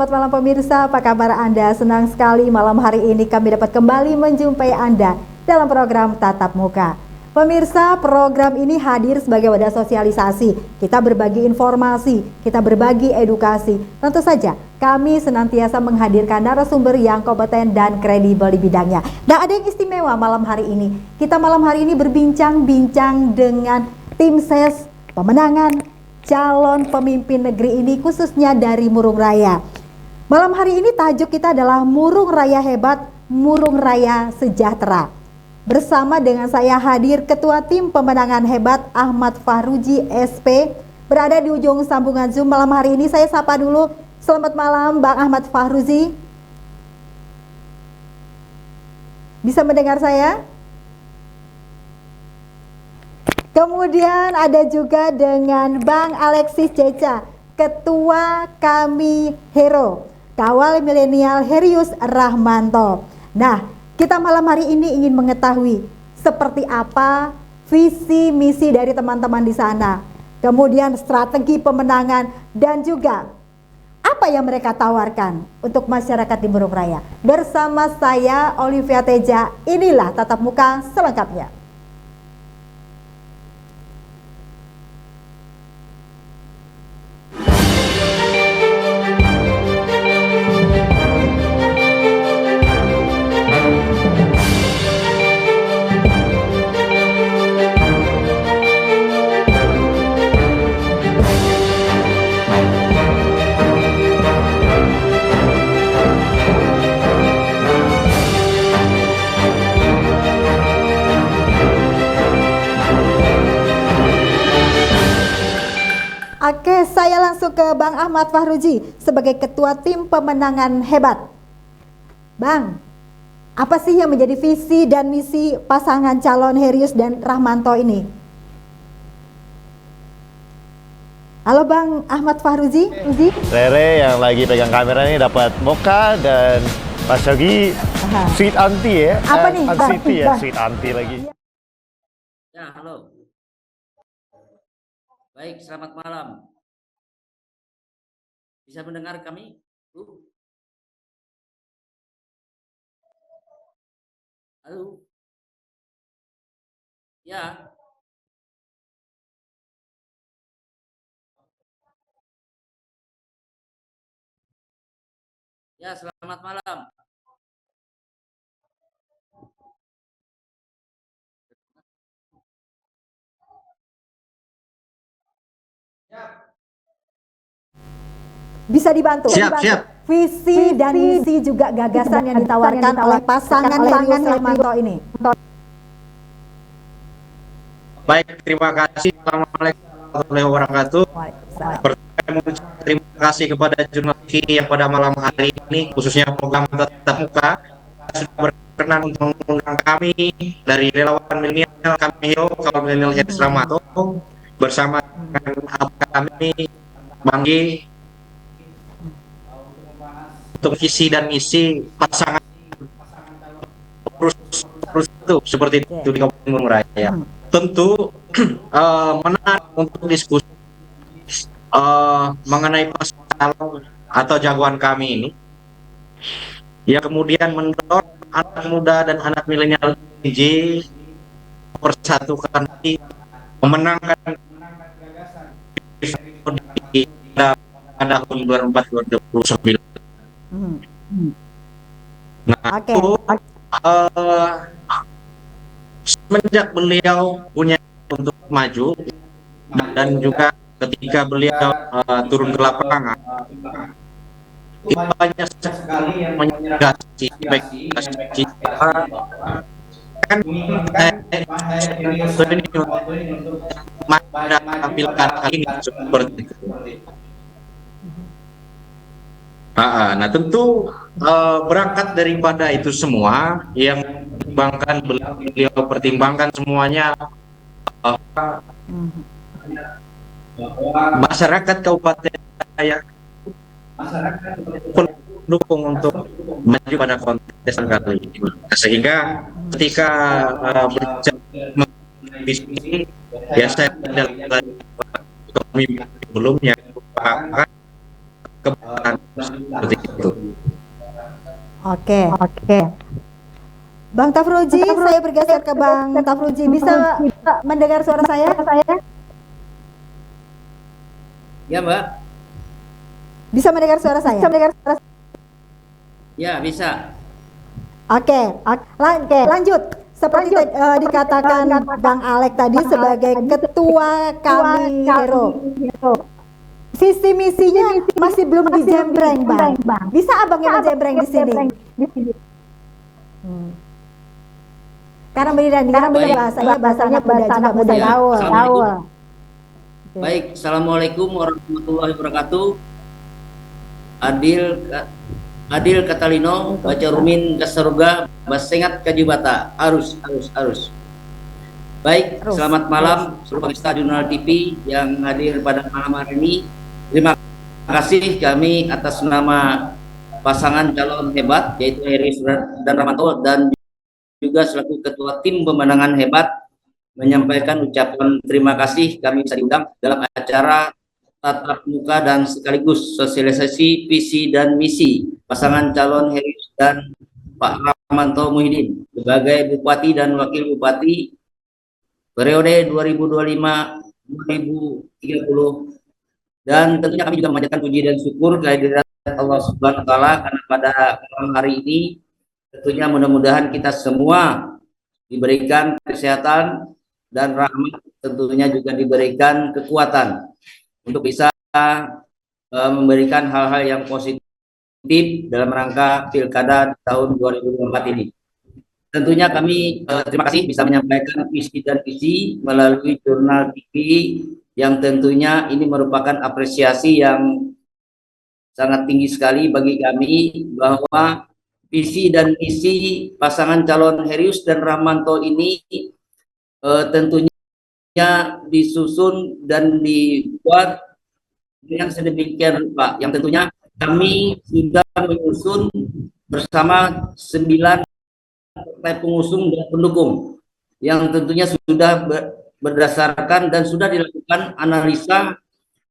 Selamat malam pemirsa, apa kabar Anda? Senang sekali malam hari ini kami dapat kembali menjumpai Anda dalam program Tatap Muka. Pemirsa, program ini hadir sebagai wadah sosialisasi. Kita berbagi informasi, kita berbagi edukasi. Tentu saja kami senantiasa menghadirkan narasumber yang kompeten dan kredibel di bidangnya. Dan ada yang istimewa malam hari ini. Kita malam hari ini berbincang-bincang dengan tim ses pemenangan calon pemimpin negeri ini, khususnya dari Murung Raya. Malam hari ini tajuk kita adalah Murung Raya Hebat, Murung Raya Sejahtera. Bersama dengan saya hadir Ketua Tim Pemenangan Hebat Ahmad Fahruji SP, berada di ujung sambungan Zoom malam hari ini. Saya sapa dulu. Selamat malam Bang Ahmad Fahruji. Bisa mendengar saya? Kemudian ada juga dengan Bang Alexis Ceca, Ketua Kami Hero, Kawal Milenial Herius Rahmanto. Nah, kita malam hari ini ingin mengetahui seperti apa visi misi dari teman-teman di sana, kemudian strategi pemenangan dan juga apa yang mereka tawarkan untuk masyarakat di Murung Raya. Bersama saya Olivia Teja, inilah Tatap Muka selengkapnya. Oke, saya langsung ke Bang Ahmad Fahruji sebagai Ketua Tim Pemenangan Hebat. Bang, apa sih yang menjadi visi dan misi pasangan calon Herius dan Rahmanto ini? Halo Bang Ahmad Fahruji. Rere yang lagi pegang kamera ini dapat mocha dan Mas Yogi sweet auntie ya. Apa nih, Bang? Sweetie ya, sweet auntie lagi. Ya, halo. Baik, selamat malam. Bisa mendengar kami, Bu? Halo? Ya. Ya, selamat malam. Bisa dibantu. Siap. Visi dan misi juga gagasan yang ditawarkan oleh pasangan Herius Rahmanto ini. Baik, terima kasih. Assalamualaikum warahmatullahi wabarakatuh. Pertama, terima kasih kepada jurnalis yang pada malam hari ini, khususnya program Tatap Muka, sudah berkenan untuk mengundang kami dari relawan milenial Kami Hero, Kawal Milenial Herius Rahmanto, bersama dengan kami, Bang G, untuk visi dan misi pasangan terus itu seperti itu di Kabupaten Murung Raya. Tentu menarik untuk diskusi mengenai pasangan atau jagoan kami ini, yang kemudian mendorong anak muda dan anak milenial PJ persatukan memenangkan di tahun 2024-2029. Nah, itu semenjak beliau punya untuk maju dan juga ketika beliau turun ke lapangan, itu banyak sekali yang menyergasi baik kan ini tampilkan kali ini seperti itu. Nah, tentu berangkat daripada itu semua yang beliau pertimbangkan semuanya, masyarakat Kabupaten Raya pendukung untuk maju pada kontestan kali ini, sehingga ketika berbicara di sini ya saya adalah pemimpin sebelumnya kebetulan seperti itu. Oke. Bang Tafroji, saya bergeser ke Bang Tafroji. Bisa mendengar suara saya? Ya, Mbak. Bisa mendengar suara saya? Ya, bisa. Oke, lanjut. Seperti dikatakan Bang Alek tadi sebagai ketua kami Hero. Visi misinya masih belum dijembreng, Bang. Bisa abang yang menjembreng di sini? Karena bahasanya bahasa gaul. Assalamualaikum. Baik, Assalamualaikum warahmatullahi wabarakatuh. Adil Katalino, baca rumin ke surga, basengat kajibata, arus. Baik, selamat malam seluruh pemirsa Jurnal TV yang hadir pada malam hari ini. Terima kasih kami atas nama pasangan calon hebat yaitu Heri dan Ramanto dan juga selaku ketua tim pemenangan hebat menyampaikan ucapan terima kasih kami bisa diundang dalam acara tatap muka dan sekaligus sosialisasi visi dan misi pasangan calon Heri dan Pak Ramanto Muhyiddin sebagai Bupati dan Wakil Bupati periode 2025-2030. Dan tentunya kami juga memanjatkan puji dan syukur kehadirat Allah Subhanahu wa taala karena pada malam hari ini tentunya mudah-mudahan kita semua diberikan kesehatan dan rahmat, tentunya juga diberikan kekuatan untuk bisa memberikan hal-hal yang positif dalam rangka Pilkada tahun 2024 ini. Tentunya kami terima kasih bisa menyampaikan visi dan misi melalui Jurnal TV yang tentunya ini merupakan apresiasi yang sangat tinggi sekali bagi kami bahwa visi dan misi pasangan calon Herius dan Ramanto ini tentunya disusun dan dibuat dengan sedemikian rupa yang tentunya kami sudah menyusun bersama 9 partai pengusung dan pendukung yang tentunya sudah berdasarkan dan sudah dilakukan analisa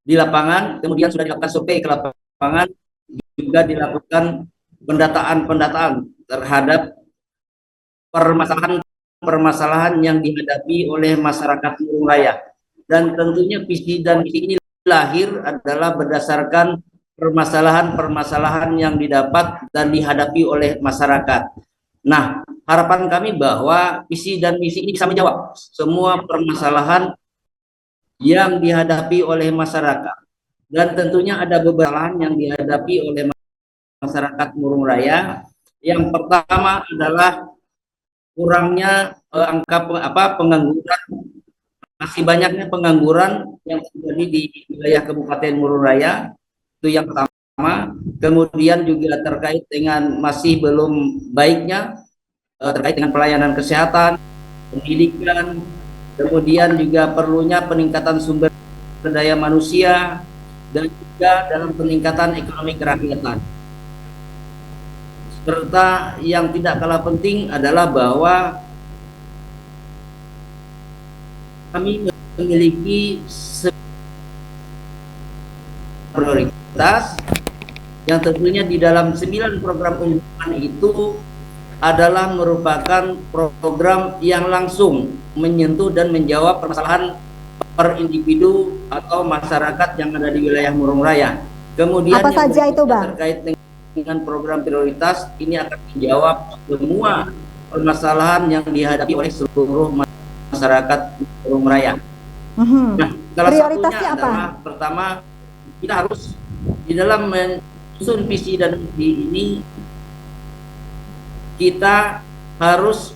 di lapangan, kemudian sudah dilakukan survei ke lapangan, juga dilakukan pendataan terhadap permasalahan yang dihadapi oleh masyarakat Murung Raya. Dan tentunya visi dan misi ini lahir adalah berdasarkan permasalahan yang didapat dan dihadapi oleh masyarakat. Nah, harapan kami bahwa visi dan misi ini bisa menjawab semua permasalahan yang dihadapi oleh masyarakat. Dan tentunya ada beberapa hal yang dihadapi oleh masyarakat Murung Raya. Yang pertama adalah kurangnya angka pengangguran, masih banyaknya pengangguran yang terjadi di wilayah Kabupaten Murung Raya. Itu yang pertama. Kemudian juga terkait dengan masih belum baiknya terkait dengan pelayanan kesehatan, pendidikan, kemudian juga perlunya peningkatan sumber daya manusia dan juga dalam peningkatan ekonomi kerakyatan. Serta yang tidak kalah penting adalah bahwa kami memiliki prioritas yang tentunya di dalam 9 program unggulan itu adalah merupakan program yang langsung menyentuh dan menjawab permasalahan per individu atau masyarakat yang ada di wilayah Murung Raya. Kemudian apa saja itu, Bang? Terkait dengan program prioritas ini akan menjawab semua permasalahan yang dihadapi oleh seluruh masyarakat Murung Raya. Nah, salah satunya adalah pertama kita harus di dalam menyusun visi dan misi ini kita harus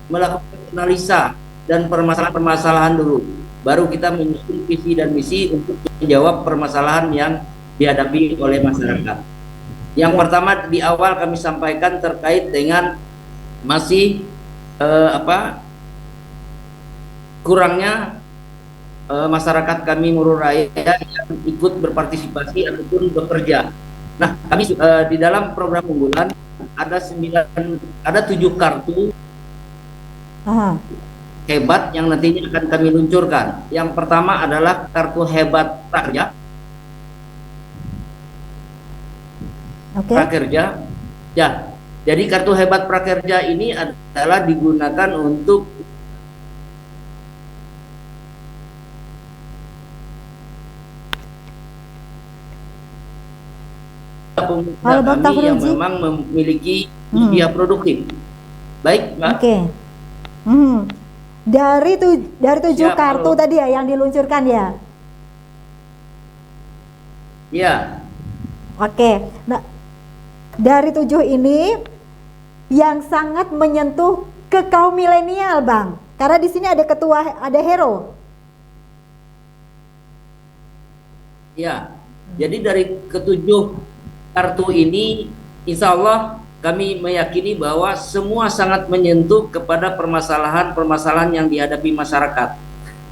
melakukan analisa dan permasalahan dulu, baru kita menyusun visi dan misi untuk menjawab permasalahan yang dihadapi oleh masyarakat. Yang pertama di awal kami sampaikan terkait dengan masih kurangnya masyarakat kami Murung Raya yang ikut berpartisipasi ataupun bekerja. Nah, kami di dalam program unggulan ada 7 kartu hebat yang nantinya akan kami luncurkan. Yang pertama adalah kartu hebat prakerja. Oke. prakerja. Ya, jadi kartu hebat prakerja ini adalah digunakan untuk pemuda Halo, Bang kami yang Tafruji. memang memiliki usia produktif. Baik, Mbak. Oke. Dari 7 Siap, kartu halo. tadi ya yang diluncurkan ya. Ya, Oke. Nah, dari 7 ini yang sangat menyentuh ke kaum milenial, Bang. Karena di sini ada ketua, ada hero. ya. Jadi dari ketujuh kartu ini, insya Allah kami meyakini bahwa semua sangat menyentuh kepada permasalahan-permasalahan yang dihadapi masyarakat.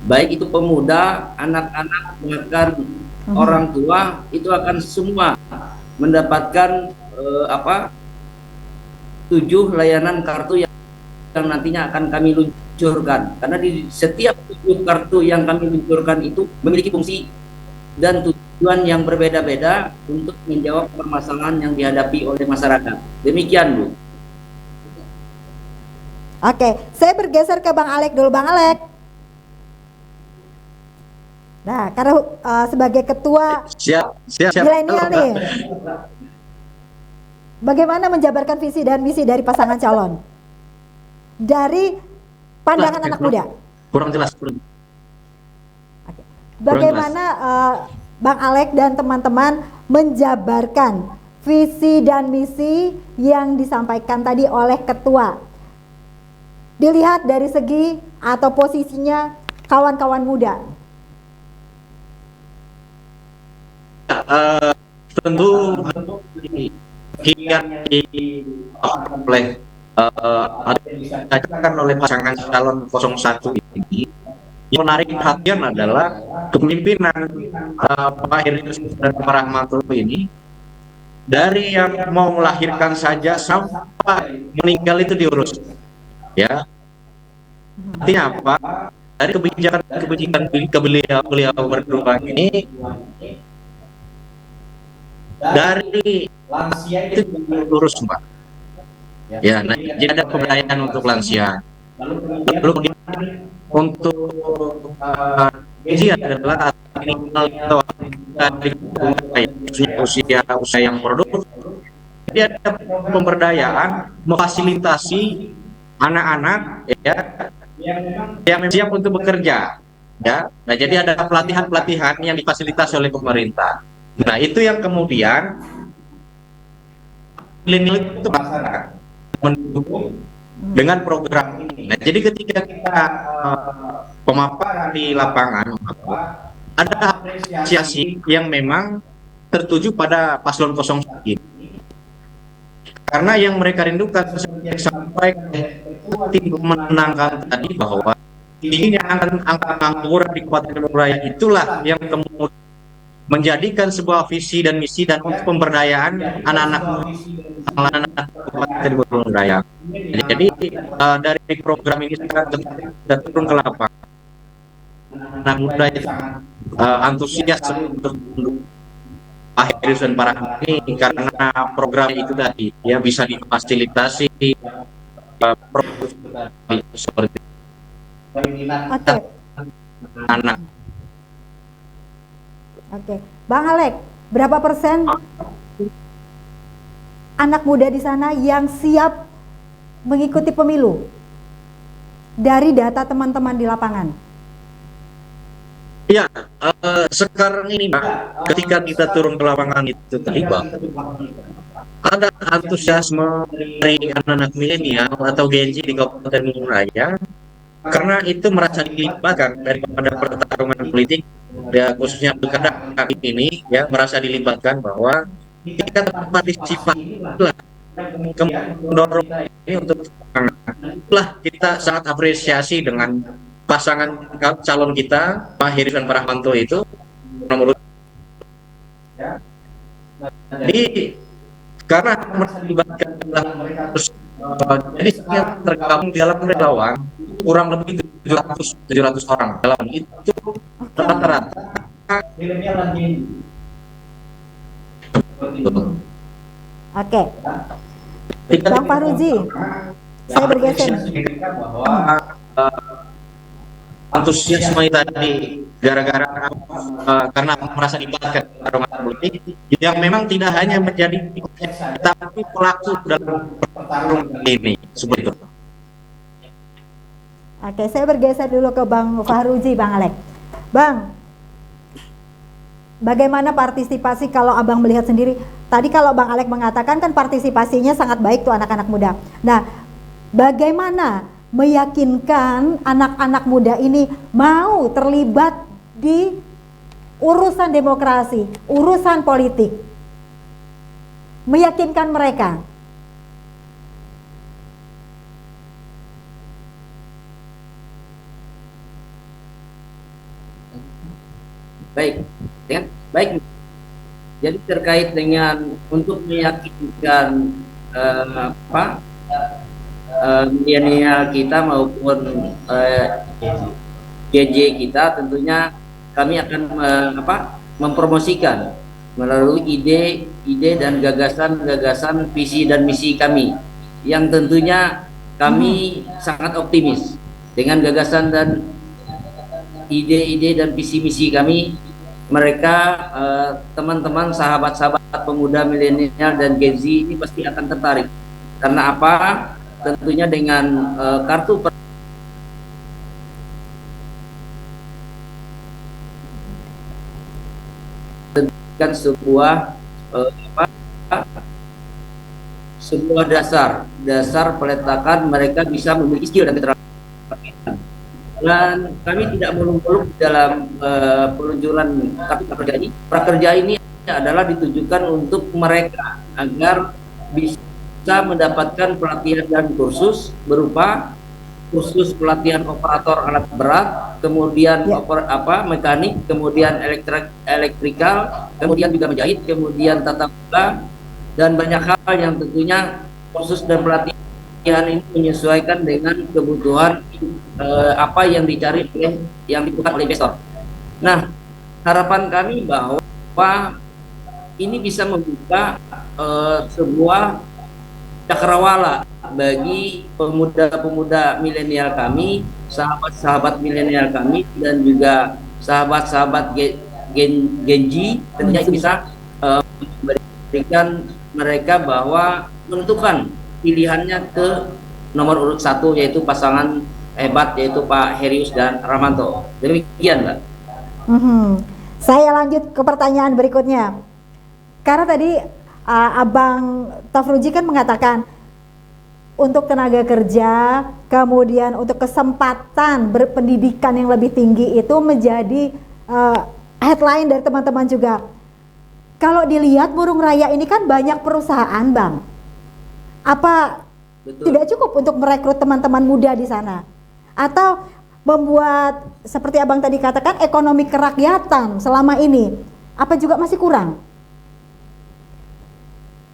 Baik itu pemuda, anak-anak, bahkan orang tua, itu akan semua mendapatkan 7 layanan kartu yang nantinya akan kami luncurkan. Karena di setiap 7 kartu yang kami luncurkan itu memiliki fungsi dan tujuan yang berbeda-beda untuk menjawab permasalahan yang dihadapi oleh masyarakat. Demikian, Bu. Oke, saya bergeser ke Bang Alek dulu, Bang Alek. Nah, karena sebagai ketua Siap. milenial nih, bagaimana menjabarkan visi dan misi dari pasangan calon dari pandangan anak muda? Kurang jelas. Bagaimana Bang Alek dan teman-teman menjabarkan visi dan misi yang disampaikan tadi oleh ketua? Dilihat dari segi atau posisinya kawan-kawan muda. Tentu yang oleh disampaikan oleh pasangan calon 01 ini, yang menarik perhatian adalah kepemimpinan Pak Heri dan Pak Rahmatullah ini, dari yang mau melahirkan saja sampai meninggal itu diurus, ya. Artinya apa? Dari kebijakan beliau berdua ini, dari lansia itu lurus, Mbak. Ya, nah, jadi ada pemberdayaan untuk lansia. Lalu untuk ini adalah usia yang produktif. Jadi ada pemberdayaan, memfasilitasi anak-anak ya yang siap untuk bekerja. Ya, nah jadi ada pelatihan-pelatihan yang difasilitasi oleh pemerintah. Nah itu yang kemudian milenial itu masyarakat mendukung dengan program ini. Nah jadi ketika kita pemaparan di lapangan, ada apresiasi yang memang tertuju pada paslon 01 ini. Karena yang mereka rindukan sampai tim memenangkan tadi bahwa tingginya angka pengangguran di Kabupaten Bandung Raya itulah yang kemudian menjadikan sebuah visi dan misi dan untuk pemberdayaan anak-anak Kabupaten Bandung Raya. Jadi dari program ini kita turun ke lapangan. Anak muda itu antusias untuk akhir dan para ini karena program itu tadi ya bisa difasilitasi seperti anak. Oke, Bang Alek, berapa persen anak muda di sana yang siap mengikuti pemilu dari data teman-teman di lapangan? Ya, sekarang ini Mbak, ketika kita turun ke lapangan itu tadi Bang, ada antusiasme dari anak-anak milenial atau Gen Z di Kabupaten Bandung Raya karena itu merasa dilibatkan daripada pertarungan politik ya, khususnya pilkada kali ini ya, merasa dilibatkan bahwa kita partisipasi lah mendorong ini untuk lah kita sangat apresiasi dengan pasangan calon kita Pak Heri dan Pak Rahmanto itu nomor jadi karena melibatkan jadi yang tergabung di dalam relawan kurang lebih 700 orang dalam itu rata-rata Oke. Bang Fahruji, saya bergeser. Bahwa antusiasme tadi gara-gara karena merasa dilibatkan pertarungan politik yang memang tidak hanya menjadi tapi pelaku dalam pertarungan ini seperti itu. Oke, saya bergeser dulu ke Bang Fahruji, Bang Alek. Bang, bagaimana partisipasi kalau Abang melihat sendiri? Tadi kalau Bang Alek mengatakan kan partisipasinya sangat baik tuh anak-anak muda. Nah, bagaimana meyakinkan anak-anak muda ini mau terlibat di urusan demokrasi, urusan politik? Meyakinkan mereka. Baik, ya, baik. Jadi terkait dengan untuk meyakinkan milenial kita maupun GJ kita, tentunya kami akan mempromosikan melalui ide dan gagasan visi dan misi kami, yang tentunya kami sangat optimis dengan gagasan dan ide-ide dan visi misi kami. Mereka teman-teman sahabat-sahabat pemuda milenial dan Gen Z ini pasti akan tertarik. Karena apa? Tentunya dengan kartu kan sebuah dasar peletakan mereka bisa memiliki skill dan keterampilan. Dan kami tidak muluk-muluk dalam peluncuran tapi prakerja ini adalah ditujukan untuk mereka agar bisa mendapatkan pelatihan dan kursus berupa kursus pelatihan operator alat berat, kemudian mekanik, kemudian elektrikal, kemudian juga menjahit, kemudian tata boga, dan banyak hal yang tentunya kursus dan pelatihan ini menyesuaikan dengan kebutuhan apa yang dicari yang dibutuhkan oleh investor. Nah, harapan kami bahwa ini bisa membuka sebuah cakrawala bagi pemuda-pemuda milenial kami, sahabat-sahabat milenial kami, dan juga sahabat-sahabat Gen Z, tentunya bisa memberikan mereka bahwa menentukan pilihannya ke nomor urut 1, yaitu pasangan hebat, yaitu Pak Herius dan Ramanto. Demikian, Mbak. Saya lanjut ke pertanyaan berikutnya. Karena tadi Abang Fahruji kan mengatakan untuk tenaga kerja, kemudian untuk kesempatan berpendidikan yang lebih tinggi itu menjadi headline dari teman-teman juga. Kalau dilihat Murung Raya ini kan banyak perusahaan, Bang. Apa Betul. Tidak cukup untuk merekrut teman-teman muda di sana? Atau membuat seperti Abang tadi katakan ekonomi kerakyatan selama ini apa juga masih kurang?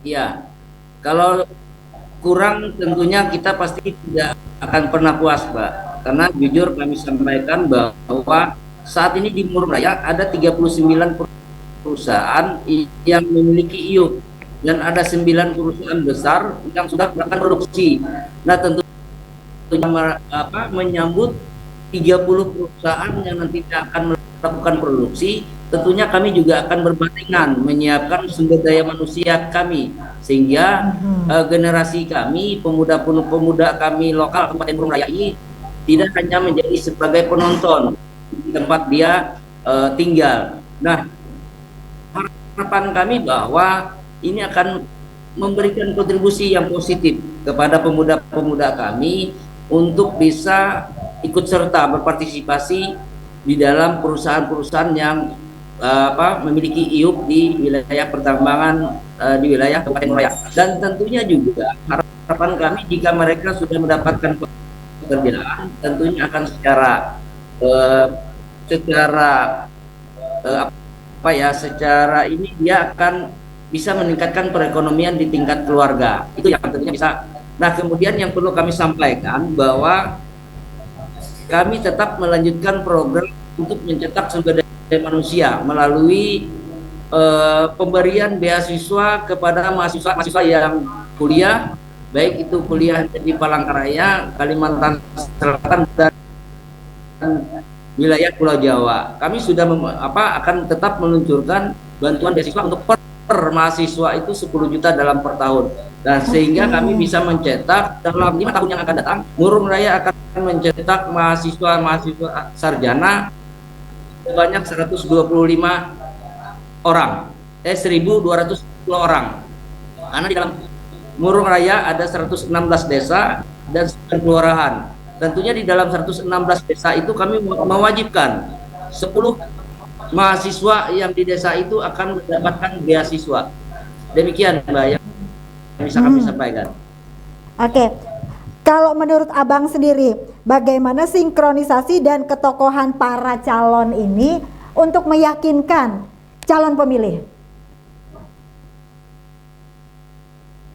Iya, kalau kurang tentunya kita pasti tidak akan pernah puas, Mbak. Karena jujur kami sampaikan bahwa saat ini di Murung Raya ada 39 perusahaan yang memiliki IUP dan ada 9 perusahaan besar yang sudah melakukan produksi. Nah, tentunya menyambut 30 perusahaan yang nanti akan melakukan produksi. Tentunya kami juga akan berbarengan menyiapkan sumber daya manusia kami, sehingga generasi kami, pemuda-pemuda kami lokal Kabupaten Murung Raya ini tidak hanya menjadi sebagai penonton di tempat dia tinggal. Nah, harapan kami bahwa ini akan memberikan kontribusi yang positif kepada pemuda-pemuda kami untuk bisa ikut serta berpartisipasi di dalam perusahaan-perusahaan yang memiliki IUP di wilayah pertambangan di wilayah Kabupaten Murung Raya. Dan tentunya juga harapan kami jika mereka sudah mendapatkan pekerjaan, tentunya akan secara ini dia akan bisa meningkatkan perekonomian di tingkat keluarga. Itu yang tentunya bisa. Nah, kemudian yang perlu kami sampaikan bahwa kami tetap melanjutkan program untuk mencetak sumber daya manusia melalui pemberian beasiswa kepada mahasiswa yang kuliah, baik itu kuliah di Palangkaraya, Kalimantan Selatan dan wilayah Pulau Jawa. Kami sudah akan tetap meluncurkan bantuan beasiswa untuk per mahasiswa itu 10 juta dalam per tahun. Dan sehingga kami bisa mencetak dalam 5 tahun yang akan datang, Murung Raya akan mencetak mahasiswa sarjana sebanyak 125 orang, 1.210 orang. Karena di dalam Murung Raya ada 116 desa dan 9 kelurahan. Tentunya di dalam 116 desa itu kami mewajibkan 10 mahasiswa yang di desa itu akan mendapatkan beasiswa. Demikian Mbak yang bisa kami sampaikan. Oke. Kalau menurut Abang sendiri, bagaimana sinkronisasi dan ketokohan para calon ini untuk meyakinkan calon pemilih?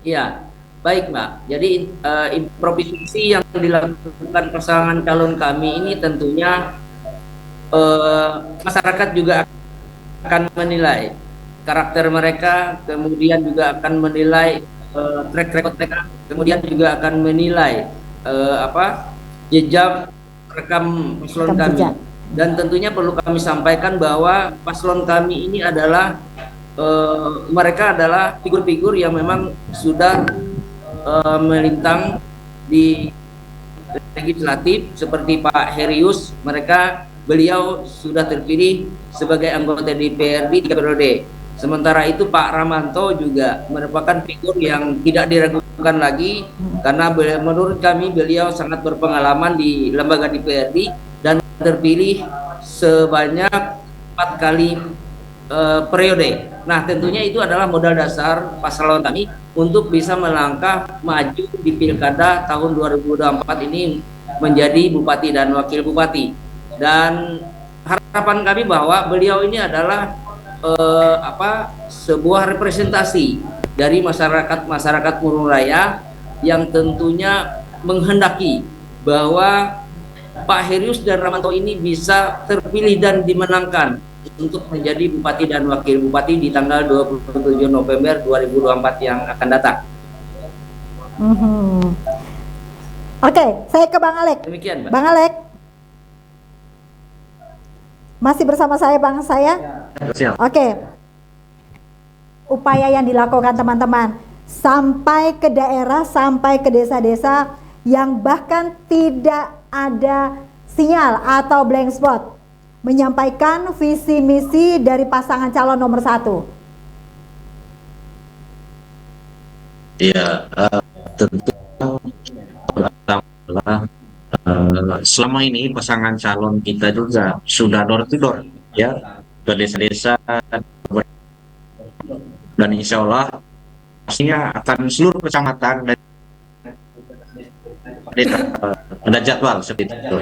Iya, baik Mbak. Jadi improvisasi yang dilakukan pasangan calon kami ini tentunya masyarakat juga akan menilai karakter mereka, kemudian juga akan menilai track record mereka, kemudian juga akan menilai jejak rekam paslon kami. Dan tentunya perlu kami sampaikan bahwa paslon kami ini adalah mereka adalah figur-figur yang memang sudah melintang di legislatif seperti Pak Herius. Beliau sudah terpilih sebagai anggota DPRD 3 periode. Sementara itu Pak Ramanto juga merupakan figur yang tidak diragukan lagi karena menurut kami beliau sangat berpengalaman di lembaga DPRD dan terpilih sebanyak 4 kali periode. Nah, tentunya itu adalah modal dasar paslon kami untuk bisa melangkah maju di Pilkada tahun 2024 ini menjadi bupati dan wakil bupati. Dan harapan kami bahwa beliau ini adalah sebuah representasi dari masyarakat Murung Raya yang tentunya menghendaki bahwa Pak Herius dan Ramanto ini bisa terpilih dan dimenangkan untuk menjadi bupati dan wakil bupati di tanggal 27 November 2024 yang akan datang. Oke, saya ke Bang Alek. Demikian, Mbak. Bang Alek, masih bersama saya Bang saya? Ya. Oke. Upaya yang dilakukan teman-teman sampai ke daerah, sampai ke desa-desa yang bahkan tidak ada sinyal atau blank spot, menyampaikan visi misi dari pasangan calon nomor 1. Ya, tentu selama ini pasangan calon kita juga sudah door to door ya ke desa-desa, dan insya Allah pastinya akan seluruh kecamatan dan ada jadwal seperti itu.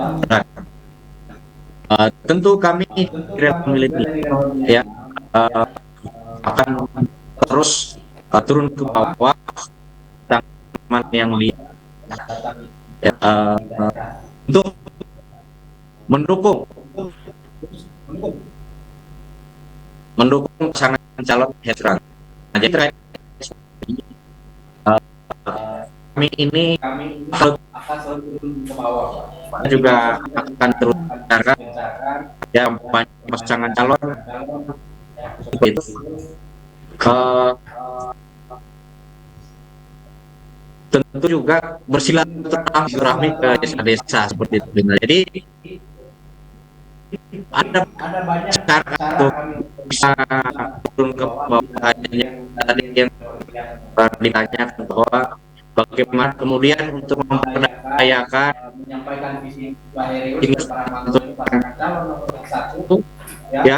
Tentu kami memiliki ya akan terus turun ke bawah teman yang di untuk mendukung pasangan calon Hetran. Nah, jadi kami ini juga akan terus ya banyak pasangan calon itu tentu juga bersilaturahmi ke desa-desa seperti itu. Jadi ada banyak cara untuk bisa turun ke bawah tadi yang ditanyakan bahwa bagaimana kemudian untuk memperdayakan menyampaikan visi Pak Herius untuk calon nomor 1 ya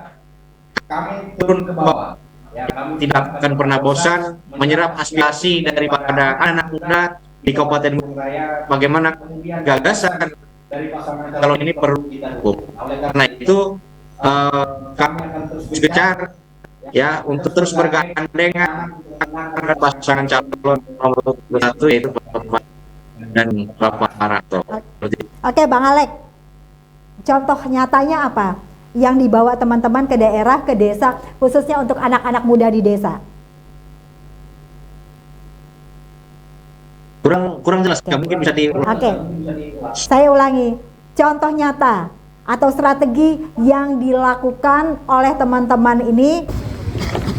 kami turun ke bawah ya, kami tidak akan pernah bosan menyerap aspirasi daripada anak muda di Kabupaten Murung Raya. Bagaimana gagasan dari pasangan calon ini perlu kita dukung. Karena itu kami akan terus gencar ya untuk terus bergandengan dengan pasangan calon nomor 1 yaitu Bapak dan Bapak Haranto. Oke, Bang Alek. Contoh nyatanya apa? yang dibawa teman-teman ke daerah, ke desa, khususnya untuk anak-anak muda di desa? Kurang jelas, mungkin bisa Oke, saya ulangi. Contoh nyata atau strategi yang dilakukan oleh teman-teman ini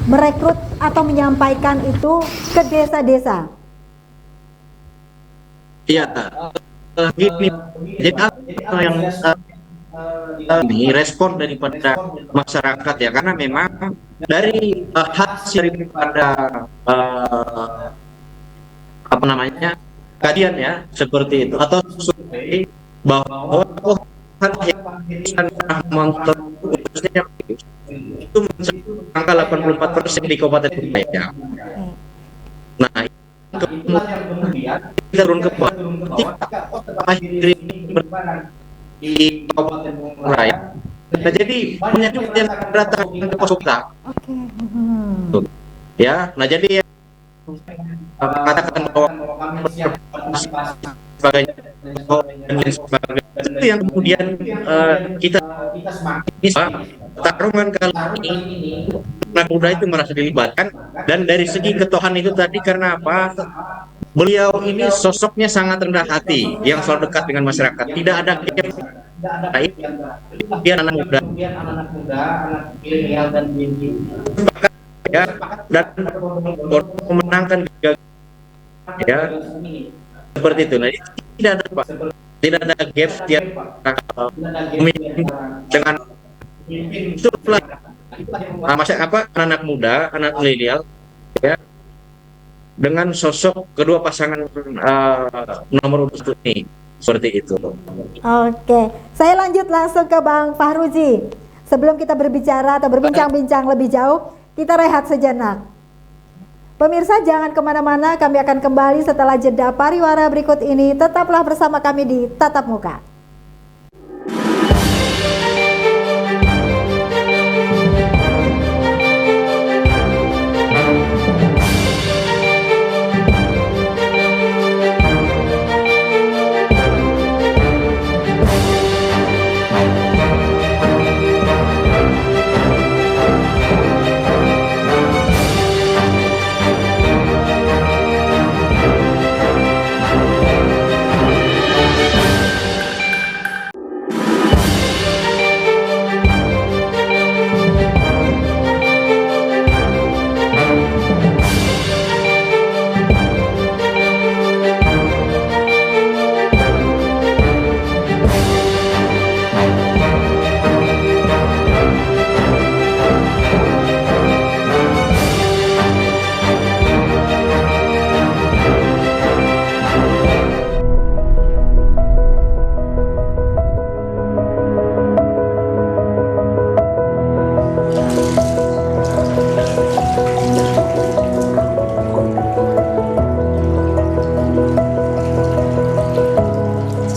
merekrut atau menyampaikan itu ke desa-desa. Iya, gini, jadi apa yang ini respon daripada masyarakat ya, karena memang dari hasil daripada apa namanya kajian ya seperti itu atau survei bahwa yang menonton itu angka 84% di Kabupaten Jaya. Nah, kemudian kita turun ke bawah akhir di Kabupaten Raya. Nah, jadi banyak juga yang datang ke Poskota. Ya, nah jadi katakan bahwa sebagainya itu yang kemudian kita bisa pertarungan kali ini anak muda itu merasa dilibatkan, dan dari segi ketohan itu tadi karena apa? Beliau ini sosoknya sangat rendah hati, yang selalu dekat dengan masyarakat, tidak ada dia anak muda, anak milenial dan ya, dan memenangkan ya seperti itu. Nah, tidak ada gap tiap dengan itu anak muda, anak milenial ya, dengan sosok kedua pasangan nomor urut ini seperti itu. Oke, saya lanjut langsung ke Bang Fahruzi. Sebelum kita berbicara atau berbincang-bincang lebih jauh, kita rehat sejenak. Pemirsa jangan kemana-mana, kami akan kembali setelah jeda pariwara berikut ini. Tetaplah bersama kami di Tatap Muka.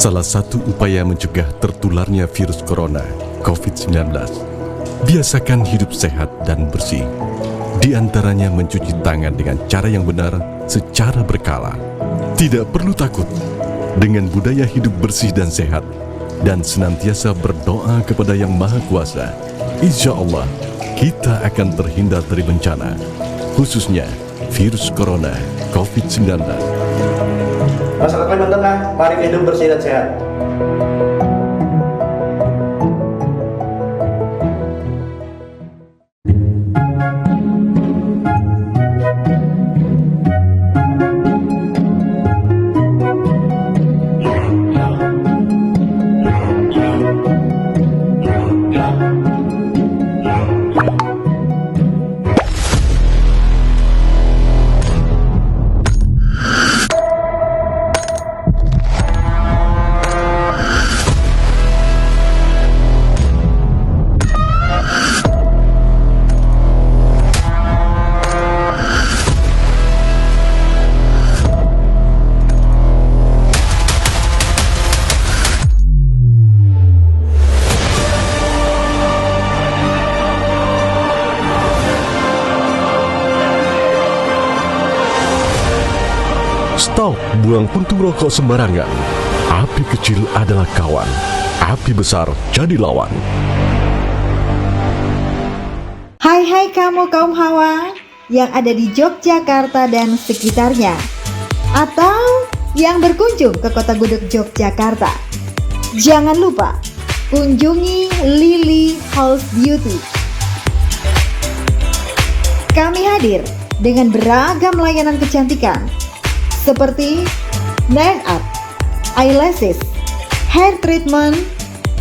Salah satu upaya mencegah tertularnya virus corona COVID-19, biasakan hidup sehat dan bersih. Di antaranya mencuci tangan dengan cara yang benar secara berkala. Tidak perlu takut dengan budaya hidup bersih dan sehat, dan senantiasa berdoa kepada Yang Maha Kuasa. Insya Allah, kita akan terhindar dari bencana, khususnya virus corona COVID-19. Masyarakat Kalimantan Tengah, mari hidup bersih dan sehat. Stop buang puntung rokok sembarangan. Api kecil adalah kawan, api besar jadi lawan. Hai kamu kaum Hawa yang ada di Yogyakarta dan sekitarnya, atau yang berkunjung ke Kota Gudeg Yogyakarta. Jangan lupa kunjungi Lily House Beauty. Kami hadir dengan beragam layanan kecantikan seperti nail art, eyelashes, hair treatment,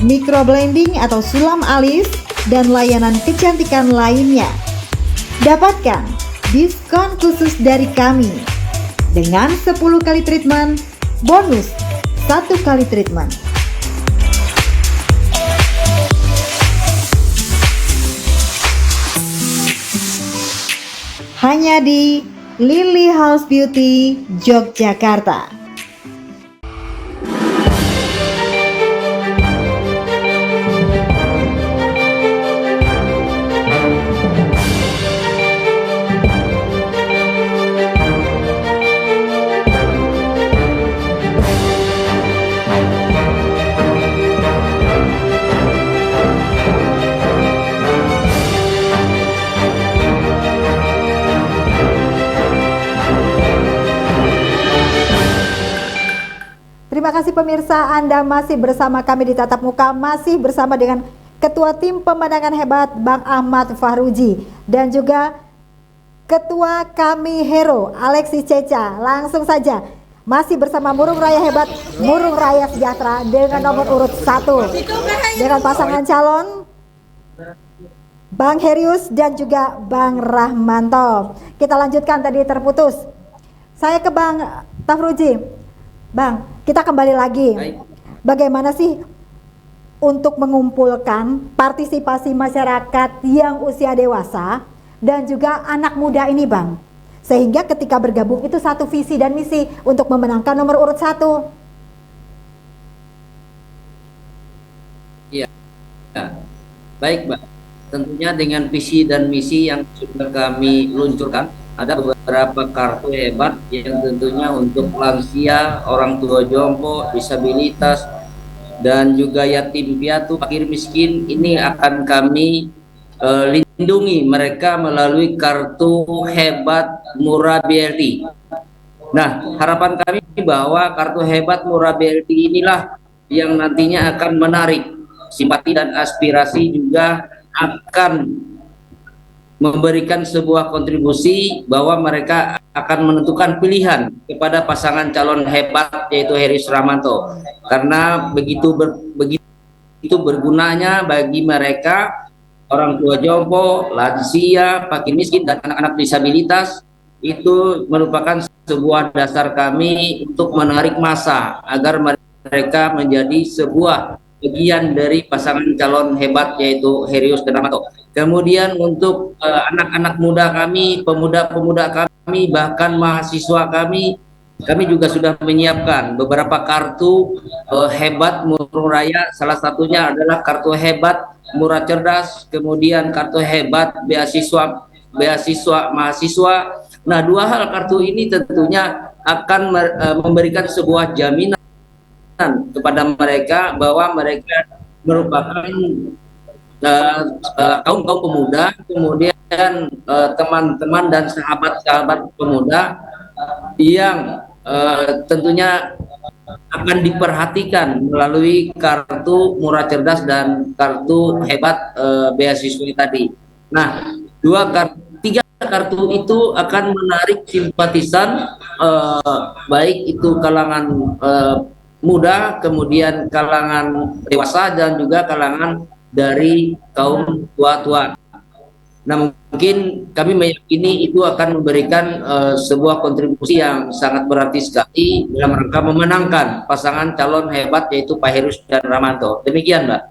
microblending atau sulam alis, dan layanan kecantikan lainnya. Dapatkan diskon khusus dari kami dengan 10 kali treatment bonus 1 kali treatment. Hanya di Lily House Beauty Yogyakarta. Terima kasih pemirsa, Anda masih bersama kami di Tatap Muka, masih bersama dengan Ketua Tim Pemandangan Hebat Bang Ahmad Fahruji dan juga Ketua kami Hero Alexis Ceca. Langsung saja masih bersama Murung Raya Hebat, Murung Raya Sejahtera dengan nomor urut 1 dengan pasangan calon Bang Herius dan juga Bang Rahmanto. Kita lanjutkan, tadi terputus. Saya ke Bang Fahruji. Bang, kita kembali lagi. Bagaimana sih untuk mengumpulkan partisipasi masyarakat yang usia dewasa dan juga anak muda ini, Bang? Sehingga ketika bergabung itu satu visi dan misi untuk memenangkan nomor urut 1. Iya. Baik, Mbak. Tentunya dengan visi dan misi yang sudah kami luncurkan, ada beberapa kartu hebat yang tentunya untuk lansia, orang tua jompo, disabilitas, dan juga yatim piatu, fakir miskin. Ini akan kami lindungi mereka melalui kartu hebat murah BLT. Nah, harapan kami bahwa kartu hebat murah BLT inilah yang nantinya akan menarik simpati dan aspirasi, juga akan memberikan sebuah kontribusi bahwa mereka akan menentukan pilihan kepada pasangan calon hebat, yaitu Herius Rahmanto, karena begitu bergunanya bagi mereka, orang tua jompo, lansia, fakir miskin, dan anak-anak disabilitas. Itu merupakan sebuah dasar kami untuk menarik massa agar mereka menjadi sebuah bagian dari pasangan calon hebat, yaitu Herius dan Rahmanto. Kemudian untuk anak-anak muda kami, pemuda-pemuda kami, bahkan mahasiswa kami juga sudah menyiapkan beberapa kartu hebat Murung Raya. Salah satunya adalah kartu hebat murah cerdas, kemudian kartu hebat beasiswa mahasiswa. Nah, dua hal kartu ini tentunya akan memberikan sebuah jaminan kepada mereka bahwa mereka merupakan kaum pemuda, kemudian teman-teman dan sahabat-sahabat pemuda yang tentunya akan diperhatikan melalui kartu murah cerdas dan kartu hebat beasiswa tadi. Nah, tiga kartu itu akan menarik simpatisan, baik itu kalangan muda, kemudian kalangan dewasa, dan juga kalangan dari kaum tua-tua. Nah, mungkin kami meyakini itu akan memberikan sebuah kontribusi yang sangat berarti sekali dalam rangka memenangkan pasangan calon hebat, yaitu Pak Herius dan Rahmanto. Demikian, Mbak.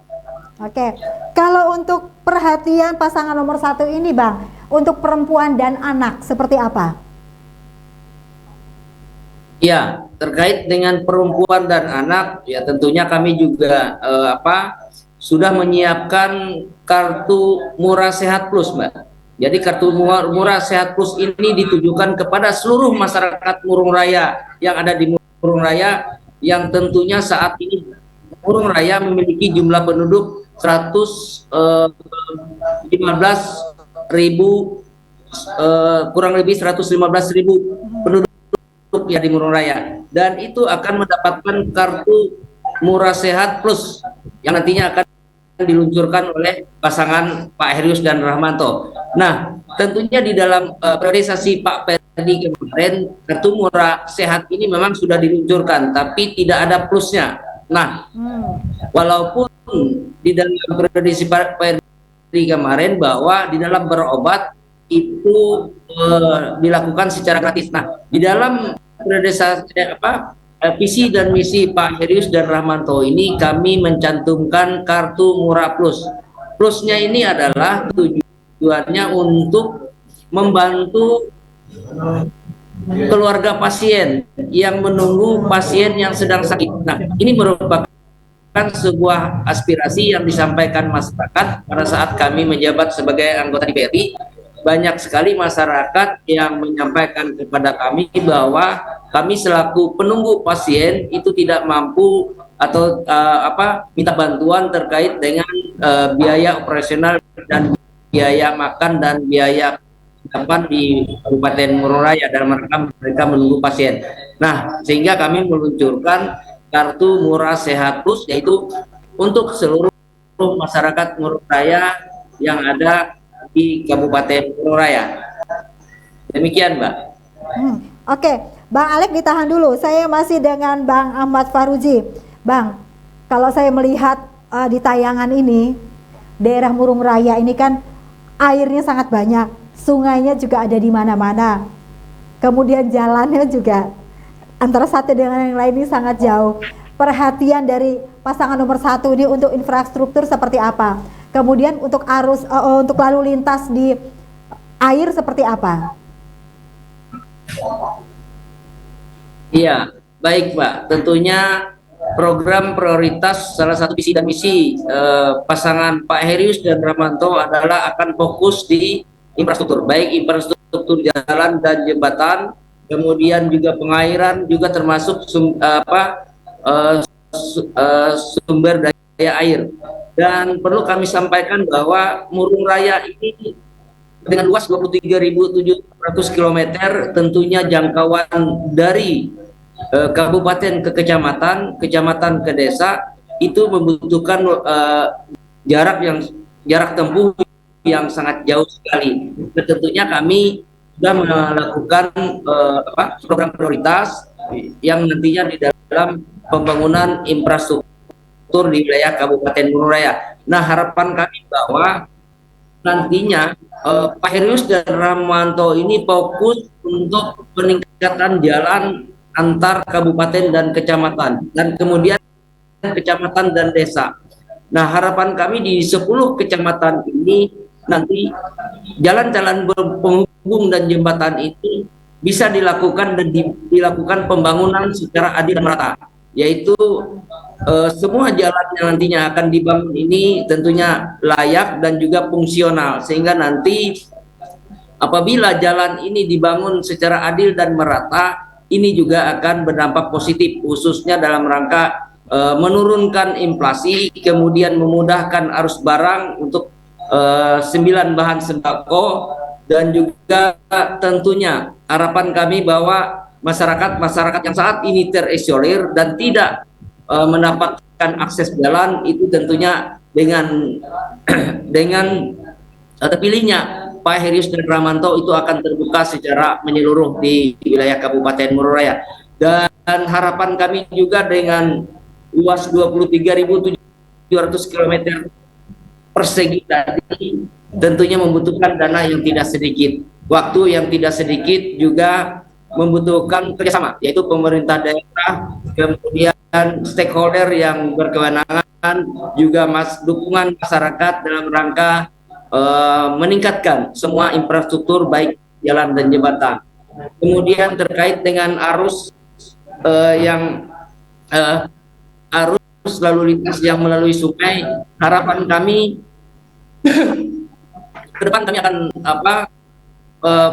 Oke, kalau untuk perhatian pasangan nomor 1 ini, Bang, untuk perempuan dan anak seperti apa? Ya, terkait dengan perempuan dan anak, ya tentunya kami juga sudah menyiapkan kartu Murah Sehat Plus, Mbak. Jadi kartu Murah Sehat Plus ini ditujukan kepada seluruh masyarakat Murung Raya yang ada di Murung Raya, yang tentunya saat ini Murung Raya memiliki jumlah penduduk 115 kurang lebih 115.000 penduduk ya di Murung Raya, dan itu akan mendapatkan kartu Murah Sehat Plus yang nantinya akan diluncurkan oleh pasangan Pak Herius dan Rahmanto. Nah, tentunya di dalam priorisasi Pak Perdi kemarin, kartu Murah Sehat ini memang sudah diluncurkan, tapi tidak ada plusnya. Nah, walaupun di dalam priorisasi Pak Perdi kemarin bahwa di dalam berobat itu dilakukan secara gratis. Nah, di dalam priorisasi visi dan misi Pak Herius dan Rahmanto ini kami mencantumkan kartu Murah Plus. Plusnya ini adalah tujuannya untuk membantu keluarga pasien yang menunggu pasien yang sedang sakit. Nah, ini merupakan sebuah aspirasi yang disampaikan masyarakat pada saat kami menjabat sebagai anggota DPRD. Banyak sekali masyarakat yang menyampaikan kepada kami bahwa kami selaku penunggu pasien itu tidak mampu atau minta bantuan terkait dengan biaya operasional dan biaya makan dan biaya depan di Kabupaten Murung Raya dalam rangka mereka menunggu pasien. Nah, sehingga kami meluncurkan kartu Murah Sehat Plus, yaitu untuk seluruh masyarakat Murung Raya yang ada di Kabupaten Murung Raya. Demikian, Mbak. Oke, Bang Alek ditahan dulu. Saya masih dengan Bang Ahmad Faruji. Bang, kalau saya melihat di tayangan ini, daerah Murung Raya ini kan airnya sangat banyak, sungainya juga ada di mana-mana. Kemudian jalannya juga antara satu dengan yang lain ini sangat jauh. Perhatian dari pasangan nomor 1 ini untuk infrastruktur seperti apa? Kemudian untuk arus, untuk lalu lintas di air seperti apa? Iya, baik Pak. Tentunya program prioritas salah satu visi dan misi pasangan Pak Herius dan Rahmanto adalah akan fokus di infrastruktur, baik infrastruktur jalan dan jembatan, kemudian juga pengairan, juga termasuk sumber daya air. Dan perlu kami sampaikan bahwa Murung Raya ini dengan luas 23.700 km, tentunya jangkauan dari kabupaten ke kecamatan, kecamatan ke desa itu membutuhkan jarak tempuh yang sangat jauh sekali. Dan tentunya kami sudah melakukan program prioritas yang nantinya di dalam pembangunan infrastruktur di wilayah Kabupaten Murung Raya. Nah, harapan kami bahwa nantinya Pak Herius dan Rahmanto ini fokus untuk peningkatan jalan antar kabupaten dan kecamatan, dan kemudian kecamatan dan desa. Nah, harapan kami di 10 kecamatan ini nanti jalan-jalan penghubung dan jembatan itu bisa dilakukan dan dilakukan pembangunan secara adil dan merata, yaitu semua jalan yang nantinya akan dibangun ini tentunya layak dan juga fungsional, sehingga nanti apabila jalan ini dibangun secara adil dan merata, ini juga akan berdampak positif khususnya dalam rangka menurunkan inflasi, kemudian memudahkan arus barang untuk 9 bahan sembako, dan juga tentunya harapan kami bahwa masyarakat yang saat ini terisolir dan tidak mendapatkan akses jalan itu tentunya dengan terpilihnya Pak Herius dan Rahmanto itu akan terbuka secara menyeluruh di wilayah Kabupaten Murung Raya. Dan harapan kami juga dengan luas 23.700 km persegi tadi tentunya membutuhkan dana yang tidak sedikit, waktu yang tidak sedikit, juga membutuhkan kerjasama, yaitu pemerintah daerah, kemudian stakeholder yang berkewenangan, juga dukungan masyarakat dalam rangka meningkatkan semua infrastruktur baik jalan dan jembatan. Kemudian terkait dengan arus arus lalu lintas yang melalui sungai, harapan kami ke depan kami akan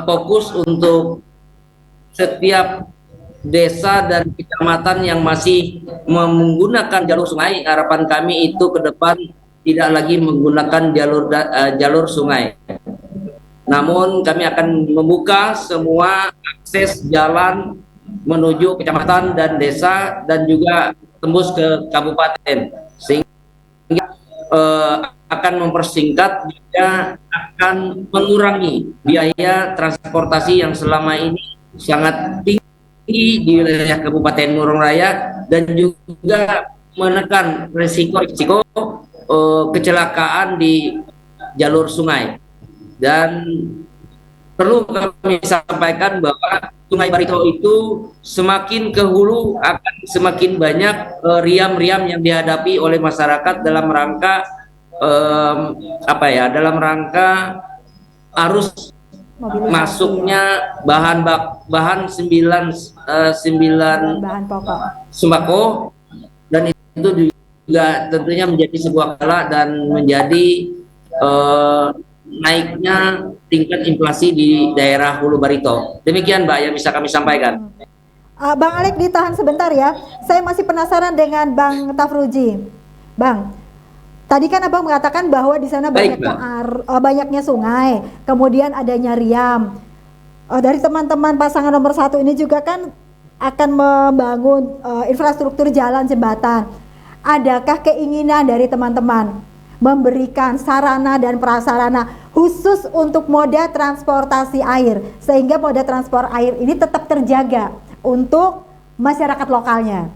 fokus untuk setiap desa dan kecamatan yang masih menggunakan jalur sungai. Harapan kami itu ke depan tidak lagi menggunakan jalur sungai. Namun kami akan membuka semua akses jalan menuju kecamatan dan desa dan juga tembus ke kabupaten, sehingga akan mempersingkat juga akan mengurangi biaya transportasi yang selama ini sangat tinggi di wilayah Kabupaten Murung Raya dan juga menekan risiko kecelakaan di jalur sungai. Dan perlu kami sampaikan bahwa Sungai Barito itu semakin ke hulu akan semakin banyak riam-riam yang dihadapi oleh masyarakat dalam rangka dalam rangka arus masuknya bahan 9 bahan pokok sembako, dan itu juga tentunya menjadi sebuah kendala dan menjadi naiknya tingkat inflasi di daerah Hulu Barito. Demikian Mbak yang bisa kami sampaikan. Bang Alek ditahan sebentar ya, saya masih penasaran dengan Bang Tafruji. Bang, tadi kan Abang mengatakan bahwa di sana banyaknya sungai, kemudian adanya riam. Dari teman-teman pasangan nomor 1 ini juga kan akan membangun infrastruktur jalan jembatan. Adakah keinginan dari teman-teman memberikan sarana dan prasarana khusus untuk moda transportasi air, sehingga moda transport air ini tetap terjaga untuk masyarakat lokalnya?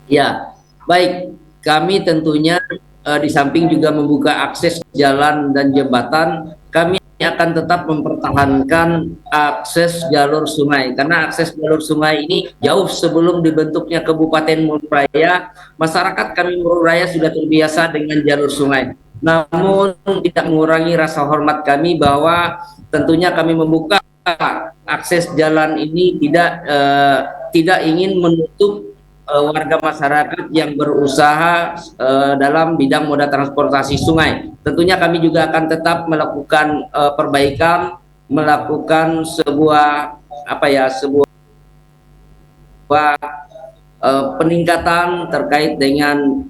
Ya, baik. Kami tentunya di samping juga membuka akses jalan dan jembatan, kami akan tetap mempertahankan akses jalur sungai, karena akses jalur sungai ini jauh sebelum dibentuknya Kabupaten Murung Raya, masyarakat kami Murung Raya sudah terbiasa dengan jalur sungai. Namun tidak mengurangi rasa hormat kami bahwa tentunya kami membuka akses jalan ini tidak ingin menutup warga masyarakat yang berusaha dalam bidang moda transportasi sungai. Tentunya kami juga akan tetap melakukan perbaikan, melakukan sebuah peningkatan terkait dengan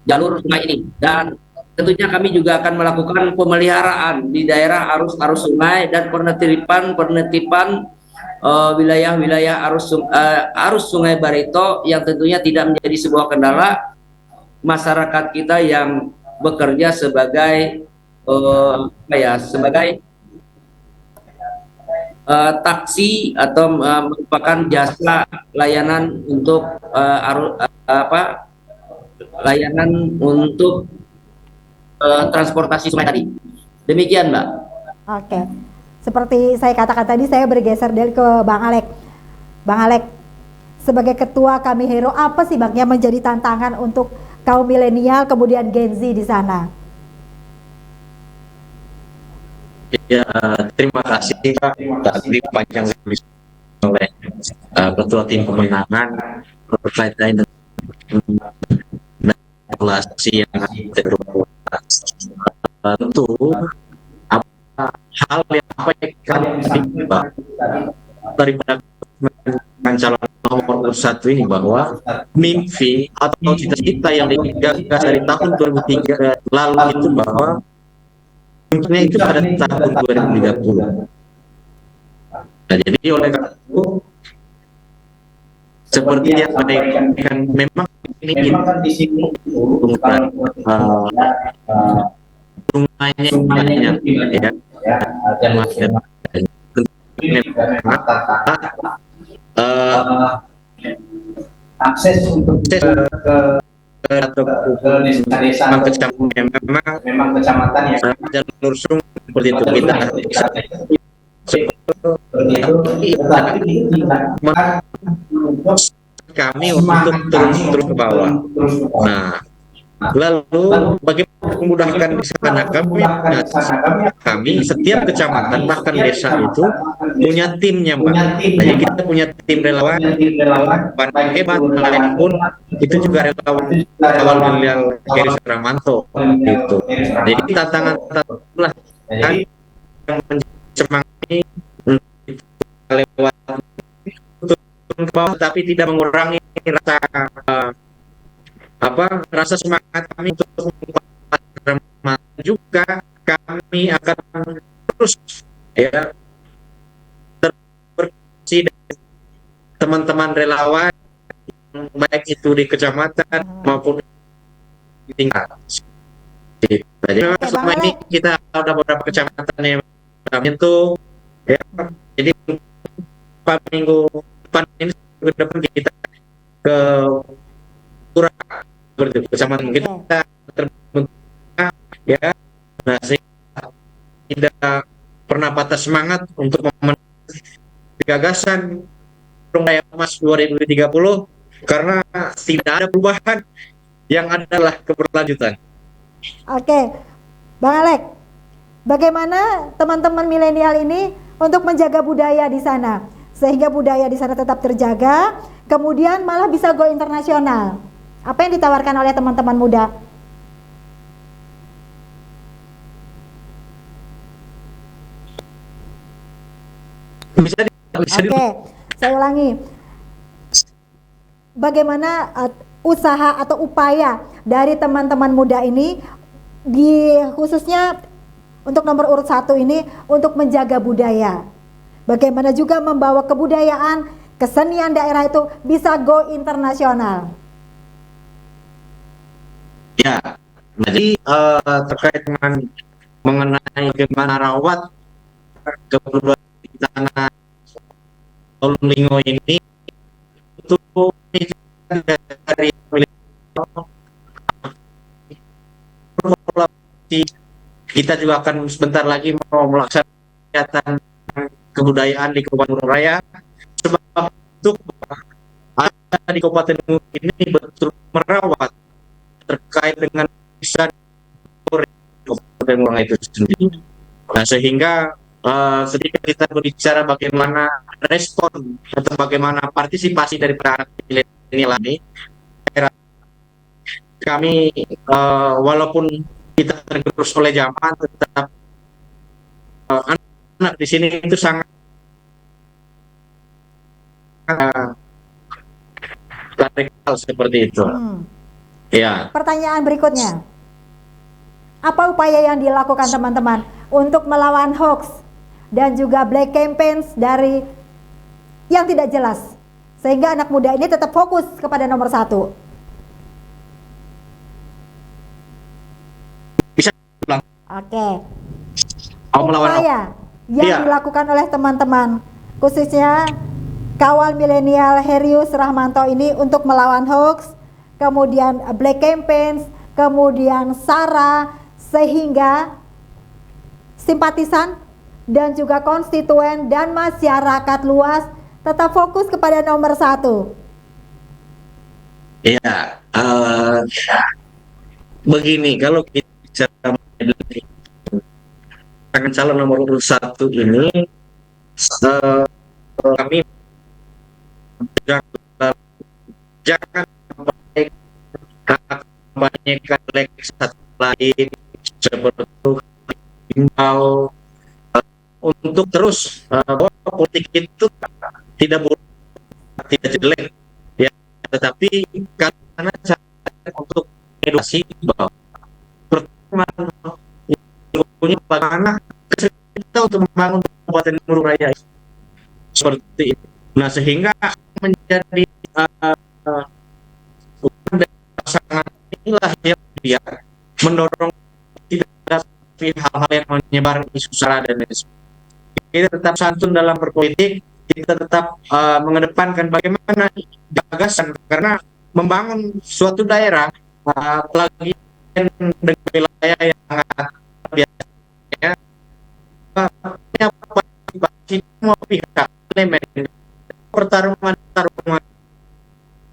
jalur sungai ini, dan tentunya kami juga akan melakukan pemeliharaan di daerah arus sungai dan penertiban wilayah-wilayah arus Sungai Barito yang tentunya tidak menjadi sebuah kendala masyarakat kita yang bekerja sebagai taksi atau merupakan jasa layanan untuk layanan untuk transportasi sungai tadi. Demikian, Mbak. Oke. Seperti saya katakan tadi, saya bergeser dari ke Bang Alek. Bang Alek, sebagai ketua Kami Hero, apa sih Bang yang menjadi tantangan untuk kaum milenial kemudian Gen Z di sana? Ya, terima kasih Pak. Tadi panjang oleh ketua tim pemenangan berkaitan dengan regulasi yang tentu hal yang daripada calon nomor 1 ini, bahwa mimpi atau cita-cita yang digagas dari tahun 2003 lalu itu bahwa tentunya itu pada tahun 2030. Nah, jadi oleh karena itu seperti yang kan memang ini di sini sungainya banyak ya, akses untuk ke desa memang kecamatan ya jalur sungai seperti itu kita kami untuk terus ke bawah. Nah, lalu bagaimana memudahkan di sana kami setiap kecamatan bahkan desa itu punya timnya, Mbak. Jadi kita punya tim relawan hebat, pun itu juga relawan Heri Suramanto gitu. Jadi tantangan lah kan yang mencemangani lewat turun ke bawah, tapi tidak mengurangi rasa rasa semangat kami untuk juga kami akan terus ya berkoordinasi dengan teman-teman relawan baik itu di kecamatan maupun di tingkat. Jadi memang Oke, selama Bang ini Alek. kita ada beberapa kecamatan yang itu ya, jadi beberapa minggu depan ini ke depan kita ke Pura seperti itu. Kecamatan Oke. kita terbentuk ya, nah sehingga tidak pernah patah semangat untuk memenuhi gagasan Raya Emas 2030 karena tidak ada perubahan, yang adalah keberlanjutan. Oke, Bang Alek, bagaimana teman-teman milenial ini untuk menjaga budaya di sana sehingga budaya di sana tetap terjaga, kemudian malah bisa go internasional? Apa yang ditawarkan oleh teman-teman muda? Bisa Oke, saya ulangi. Bagaimana usaha atau upaya dari teman-teman muda ini khususnya untuk nomor urut 1 ini untuk menjaga budaya. Bagaimana juga membawa kebudayaan, kesenian daerah itu bisa go internasional. Ya, jadi terkait dengan mengenai bagaimana rawat kebudayaan di tanah Lingo ini, itu dari kita juga akan sebentar lagi mau melaksanakan kegiatan kebudayaan di Kabupaten Raya, sebab untuk ada di Kabupaten ini betul merawat terkait dengan bisa Kabupaten Raya itu sendiri. Nah, sehingga sedikit kita berbicara bagaimana respon atau bagaimana partisipasi dari anak milenial ini. Kami walaupun kita tergerus oleh zaman, tetap anak di sini itu sangat radikal seperti itu. Ya. Pertanyaan berikutnya, apa upaya yang dilakukan teman-teman untuk melawan hoax dan juga black campaigns dari yang tidak jelas sehingga anak muda ini tetap fokus kepada nomor 1? Bisa bilang. Oke. Melawan Upaya yang dilakukan oleh teman-teman khususnya kawal milenial Herius Rahmanto ini untuk melawan hoax, kemudian black campaigns, kemudian SARA, sehingga simpatisan dan juga konstituen dan masyarakat luas tetap fokus kepada nomor 1. Ya, begini, kalau kita bicara pasangan calon nomor urut 1 ini, kami jangan membanyakan satu lain seperti himbau untuk terus bahwa politik itu tidak buruk, tidak jelek, ya, tetapi karena cara untuk edukasi bahwa pertemuan punya bagaimana kita untuk membangun Kabupaten Muru Raya seperti itu. Nah, sehingga menjadi pasangan inilah yang dia mendorong tidak ada hal-hal yang menyebar isu sara dan lain sebagainya. Kita tetap santun dalam berpolitik, kita tetap mengedepankan bagaimana gagasan, karena membangun suatu daerah apalagi dengan wilayah yang sangat biasa ya, semua pihak elemen pertarungan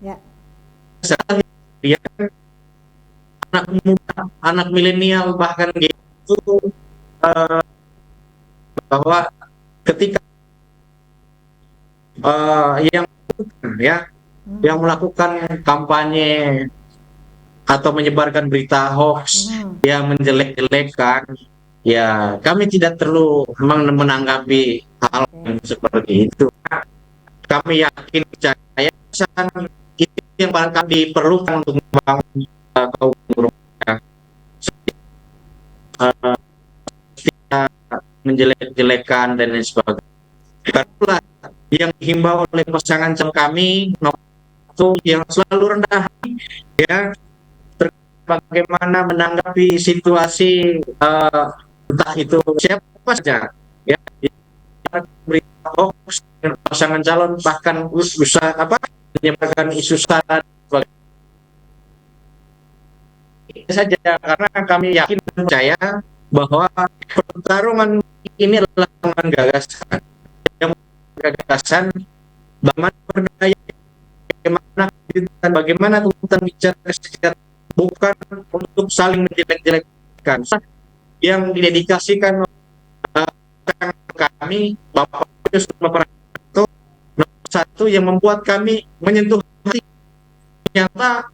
Ya. Ya, anak muda, anak milenial bahkan gitu, bahwa ketika yang melakukan kampanye atau menyebarkan berita hoax yang menjelek-jelekan, ya kami tidak perlu menanggapi hal yang seperti itu. Kami yakin percaya itu yang kami perlukan untuk membangun Kabupaten menjelek-jelekan dan lain sebagainya. Karena yang dihimbau oleh pasangan calon kami nomor satu yang selalu rendah hati, ya, bagaimana menanggapi situasi entah itu siapa saja, ya, berita hoax pasangan calon, bahkan usaha menyebarkan isu sara saja, karena kami yakin dan percaya bahwa pertarungan ini adalah pertarungan gagasan, yang gagasan bagaimana berdaya, bagaimana tuntutan bicara kesehatan, bukan untuk saling menjelek-jelekkan. Yang didedikasikan kami Bapak Prabowo nomor satu yang membuat kami menyentuh hati. Ternyata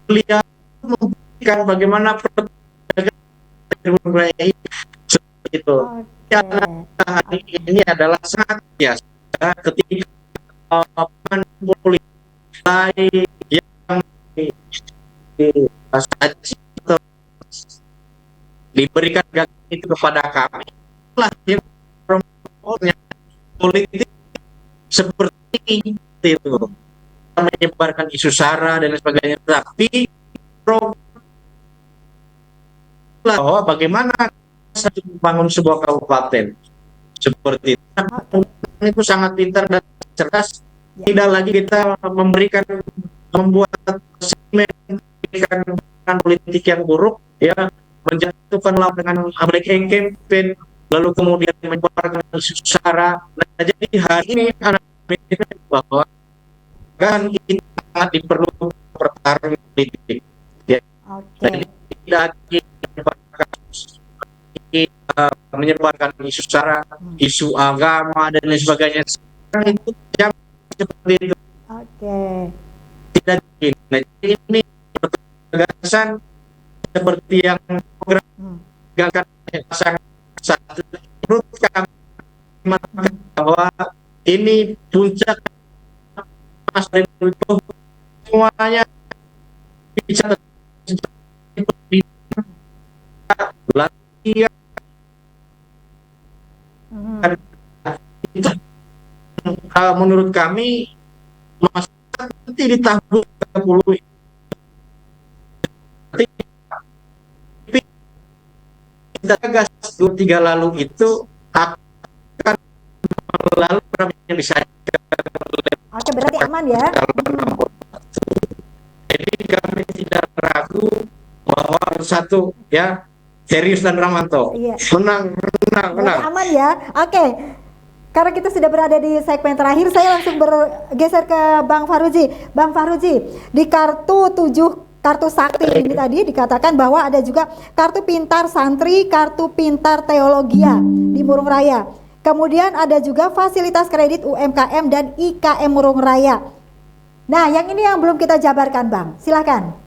beliau memberikan bagaimana seperti itu. Hari ini adalah sangat biasa ketika politik yang diberikan gagasan itu kepada kami, lah yang politik seperti itu menyebarkan isu sara dan sebagainya, tapi bahwa bagaimana membangun sebuah kabupaten seperti itu sangat pintar dan cerdas. Tidak lagi kita membuat politik yang buruk, ya, menjatuhkan lawan dengan American campaign, lalu kemudian menyebarkan isu sara. Nah, jadi hari ini anak bahwa kan ini sangat diperlukan pertarungan politik, ya. Jadi tidak lagi menyebarkan isu sara, isu agama dan lain sebagainya. Sekarang itu jam seperti itu. Tidak begini. Ini gagasan seperti yang program gagasan pasangan satu, menurut kami bahwa ini puncak Mas itu semuanya bisa latihan menurut kami masyarakat nanti di tahun 30 kita gas 23 lalu itu akan melalui program yang disajikan. Oke, berarti aman ya. Jadi kami tidak ragu bahwa satu, ya, serius dan Ramanto. Iya. Menang. Aman ya. Oke. Karena kita sudah berada di segmen terakhir, saya langsung bergeser ke Bang Faruji. Bang Faruji, di kartu sakti ini tadi dikatakan bahwa ada juga kartu pintar santri, kartu pintar teologia di Murung Raya. Kemudian ada juga fasilitas kredit UMKM dan IKM Murung Raya. Nah, yang ini yang belum kita jabarkan, Bang. Silakan.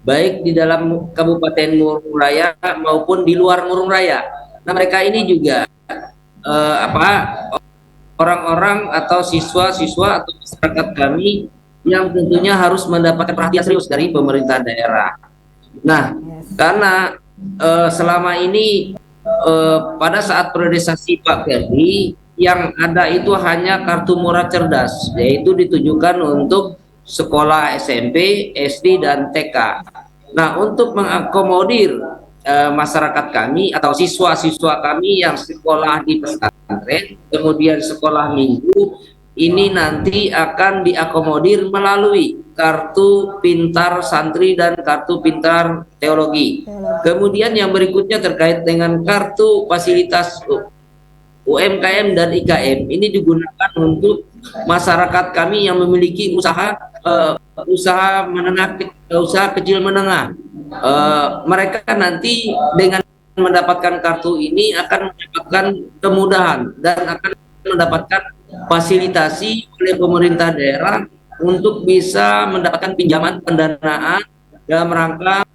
Baik di dalam Kabupaten Murung Raya maupun di luar Murung Raya. Nah, mereka ini juga orang-orang atau siswa-siswa atau masyarakat kami yang tentunya harus mendapatkan perhatian serius dari pemerintah daerah. Nah, karena selama ini pada saat priorisasi Pak Ferdi yang ada itu hanya kartu murah cerdas, yaitu ditujukan untuk sekolah SMP, SD, dan TK. Nah, untuk mengakomodir masyarakat kami atau siswa-siswa kami yang sekolah di pesantren, kemudian sekolah minggu, ini nanti akan diakomodir melalui kartu pintar santri dan kartu pintar teologi. Kemudian yang berikutnya terkait dengan kartu fasilitas UMKM dan IKM, ini digunakan untuk masyarakat kami yang memiliki usaha kecil menengah. Mereka nanti dengan mendapatkan kartu ini akan mendapatkan kemudahan dan akan mendapatkan fasilitasi oleh pemerintah daerah untuk bisa mendapatkan pinjaman pendanaan dalam rangka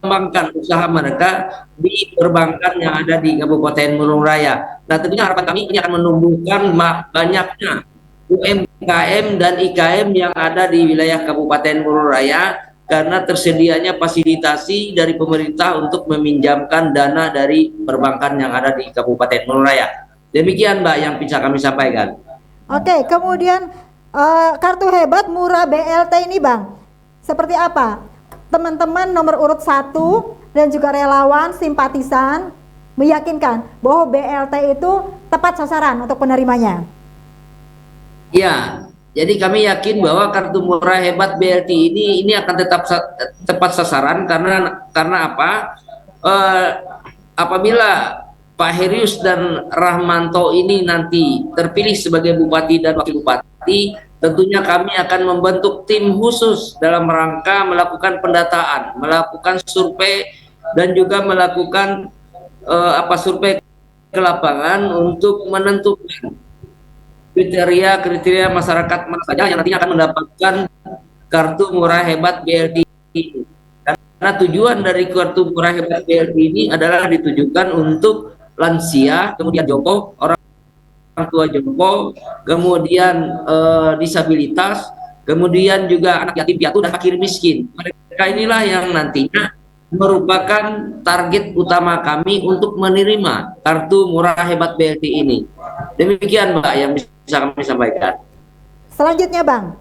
mengembangkan usaha mereka di perbankan yang ada di Kabupaten Murung Raya. Nah, tentunya harapan kami ini akan menumbuhkan banyaknya UMKM dan IKM yang ada di wilayah Kabupaten Murung Raya karena tersedianya fasilitasi dari pemerintah untuk meminjamkan dana dari perbankan yang ada di Kabupaten Murung Raya. Demikian Mbak yang bisa kami sampaikan. Oke, kemudian kartu hebat murah BLT ini Bang, seperti apa? Teman-teman nomor urut 1 dan juga relawan simpatisan meyakinkan bahwa BLT itu tepat sasaran untuk penerimanya. Ya, jadi kami yakin bahwa kartu murah hebat BLT ini akan tetap tepat sasaran karena apa? Apabila Pak Herius dan Rahmanto ini nanti terpilih sebagai bupati dan wakil bupati, tentunya kami akan membentuk tim khusus dalam rangka melakukan pendataan, melakukan survei dan juga melakukan survei ke lapangan untuk menentukan kriteria masyarakat mana saja yang nantinya akan mendapatkan kartu murah hebat BLT ini. Karena tujuan dari kartu murah hebat BLT ini adalah ditujukan untuk lansia, kemudian jompo, orang tua jompo, kemudian disabilitas, kemudian juga anak yatim piatu dan fakir miskin. Mereka inilah yang nantinya merupakan target utama kami untuk menerima kartu murah hebat BLT ini. Demikian Mbak yang bisa kami sampaikan. Selanjutnya Bang,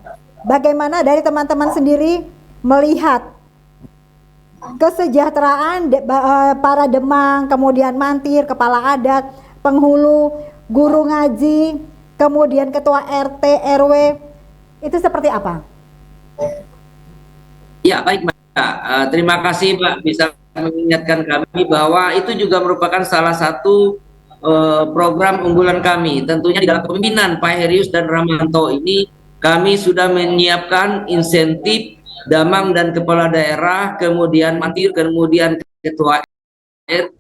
bagaimana dari teman-teman sendiri melihat kesejahteraan para demang, kemudian mantir, kepala adat, penghulu, guru ngaji, kemudian ketua RT, RW, itu seperti apa? Ya, baik Mbak. Terima kasih Mbak bisa mengingatkan kami bahwa itu juga merupakan salah satu program unggulan kami. Tentunya di dalam kepemimpinan Pak Herius dan Rahmanto ini kami sudah menyiapkan insentif damang dan kepala daerah, kemudian mantir, kemudian ketua RT,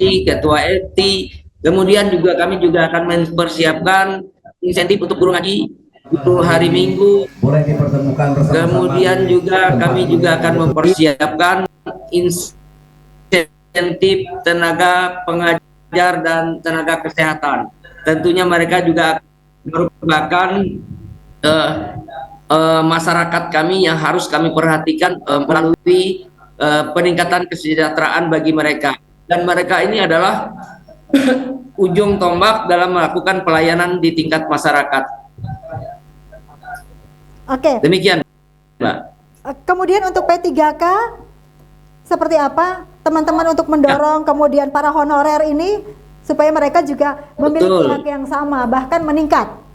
kemudian juga kami juga akan mempersiapkan insentif untuk guru ngaji, guru hari Minggu. Boleh dipertemukan bersama-sama. Kemudian juga kami juga akan mempersiapkan insentif tenaga pengajar dan tenaga kesehatan. Tentunya mereka juga merupakan masyarakat kami yang harus kami perhatikan melalui peningkatan kesejahteraan bagi mereka, dan mereka ini adalah ujung tombak dalam melakukan pelayanan di tingkat masyarakat. Oke. Demikian Mbak. Kemudian untuk P3K seperti apa teman-teman untuk mendorong kemudian para honorer ini supaya mereka juga memiliki hak yang sama bahkan meningkat?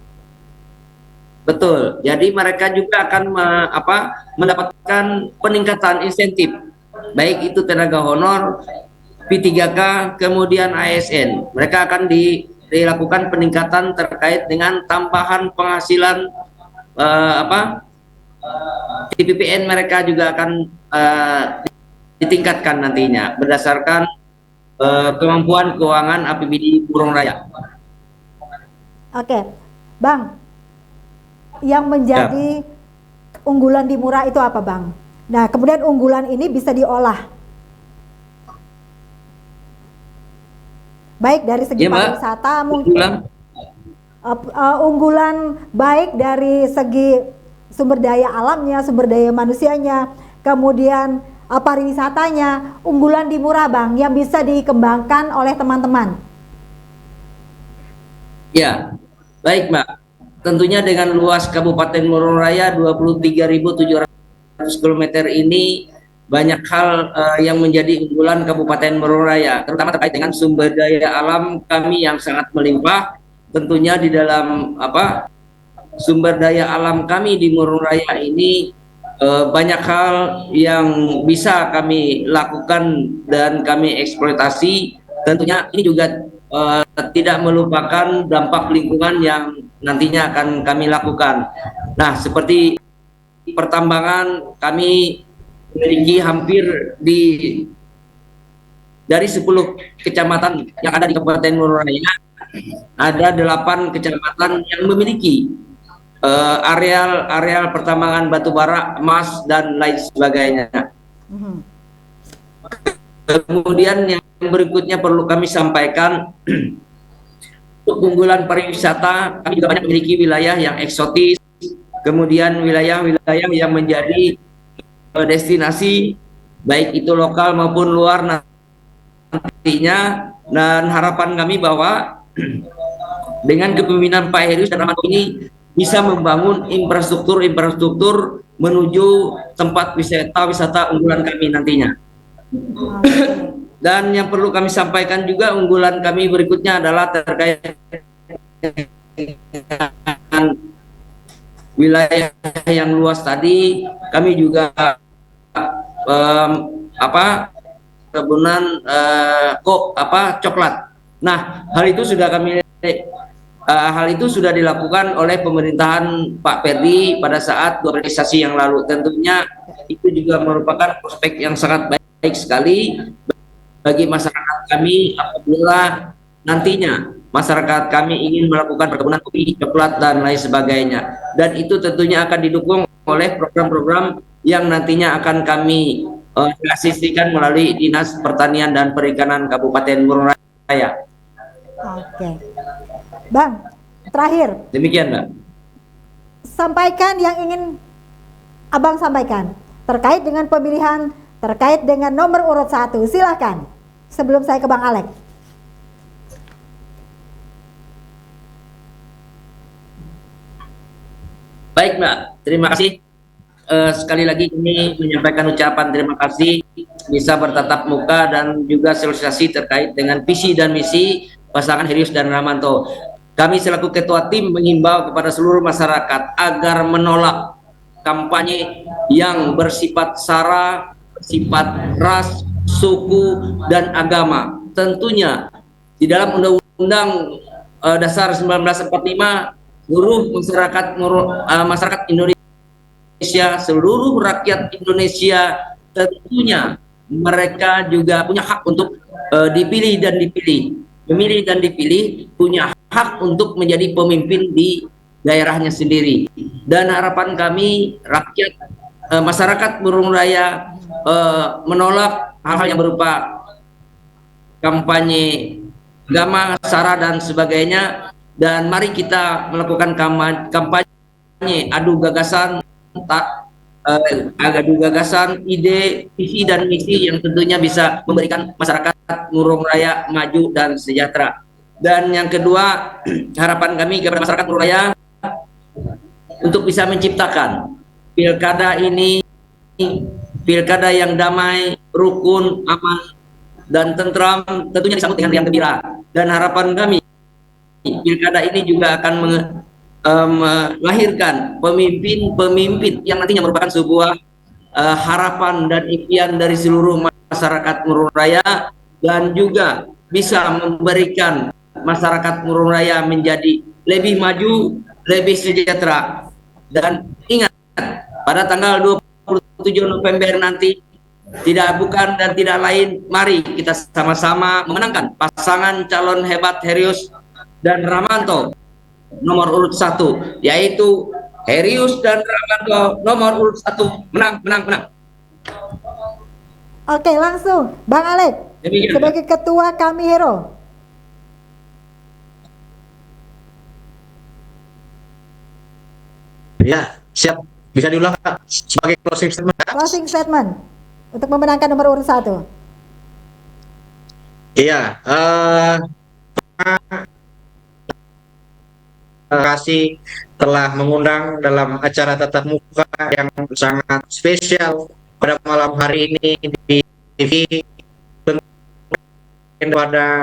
Betul. Jadi mereka juga akan mendapatkan peningkatan insentif, baik itu tenaga honor, P3K, kemudian ASN. Mereka akan dilakukan peningkatan terkait dengan tambahan penghasilan TPPN mereka juga akan ditingkatkan nantinya berdasarkan kemampuan keuangan APBD Murung Raya. Oke, Bang. Yang menjadi unggulan di Murah itu apa Bang? Nah kemudian unggulan ini bisa diolah baik dari segi pariwisata mungkin unggulan baik dari segi sumber daya alamnya, sumber daya manusianya, kemudian pariwisatanya, unggulan di Murah Bang yang bisa dikembangkan oleh teman-teman. Ya, baik Mbak. Tentunya dengan luas Kabupaten Murung Raya 23.700 km ini banyak hal yang menjadi unggulan Kabupaten Murung Raya, terutama terkait dengan sumber daya alam kami yang sangat melimpah. Tentunya di dalam sumber daya alam kami di Murung Raya ini banyak hal yang bisa kami lakukan dan kami eksploitasi. Tentunya ini juga tidak melupakan dampak lingkungan yang nantinya akan kami lakukan. Nah, seperti pertambangan kami memiliki hampir dari 10 kecamatan yang ada di Kabupaten Murung Raya, ada 8 kecamatan yang memiliki areal pertambangan batu bara, emas dan lain sebagainya. Kemudian yang berikutnya perlu kami sampaikan, untuk keunggulan pariwisata, kami juga banyak memiliki wilayah yang eksotis, kemudian wilayah-wilayah yang menjadi destinasi, baik itu lokal maupun luar nantinya. Dan harapan kami bahwa dengan kepemimpinan Pak Herius dan Ramanto ini bisa membangun infrastruktur menuju tempat wisata unggulan kami nantinya. Dan yang perlu kami sampaikan juga, unggulan kami berikutnya adalah terkait dengan wilayah yang luas tadi. Kami juga kebunan coklat. Nah, hal itu sudah dilakukan oleh pemerintahan Pak Perdi pada saat globalisasi yang lalu. Tentunya itu juga merupakan prospek yang sangat baik sekali bagi masyarakat kami apabila nantinya masyarakat kami ingin melakukan perkebunan kopi, coklat, dan lain sebagainya. Dan itu tentunya akan didukung oleh program-program yang nantinya akan kami asisikan melalui Dinas Pertanian dan Perikanan Kabupaten Murung Raya. Oke, Bang, terakhir. Demikian, Mbak. Sampaikan yang ingin Abang sampaikan terkait dengan pemilihan, terkait dengan nomor urut 1. Silakan. Sebelum saya ke Bang Alex. Baik, Mbak. Terima kasih. Sekali lagi kami menyampaikan ucapan terima kasih bisa bertatap muka dan juga sosialisasi terkait dengan visi dan misi pasangan Herius dan Ramanto. Kami selaku ketua tim mengimbau kepada seluruh masyarakat agar menolak kampanye yang bersifat sara, bersifat ras, suku, dan agama. Tentunya di dalam Undang-Undang Dasar 1945, seluruh masyarakat Indonesia, seluruh rakyat Indonesia tentunya mereka juga punya hak untuk dipilih dan dipilih. Memilih dan dipilih, punya hak untuk menjadi pemimpin di daerahnya sendiri. Dan harapan kami rakyat masyarakat Murung Raya menolak hal-hal yang berupa kampanye agama, sara, dan sebagainya. Dan mari kita melakukan kampanye adu gagasan, ide, visi, dan misi yang tentunya bisa memberikan masyarakat Murung Raya maju dan sejahtera. Dan yang kedua, harapan kami kepada masyarakat Murung Raya untuk bisa menciptakan pilkada ini, pilkada yang damai, rukun, aman, dan tentram, tentunya disambut dengan riang gembira. Dan harapan kami, pilkada ini juga akan melahirkan pemimpin-pemimpin yang nantinya merupakan sebuah harapan dan impian dari seluruh masyarakat Murung Raya, dan juga bisa memberikan masyarakat Murung Raya menjadi lebih maju, lebih sejahtera. Dan ingat, pada tanggal 27 November nanti, bukan dan tidak lain, mari kita sama-sama memenangkan pasangan calon hebat Herius dan Ramanto nomor urut 1, yaitu Herius dan Ramanto nomor urut 1. Menang. Oke, langsung Bang Alex sebagai ketua Kami Hero. Ya, siap. Bisa diulang sebagai closing statement. Closing statement untuk memenangkan nomor urut 1. Iya, terima kasih telah mengundang dalam acara tatap muka yang sangat spesial pada malam hari ini di TV. Pada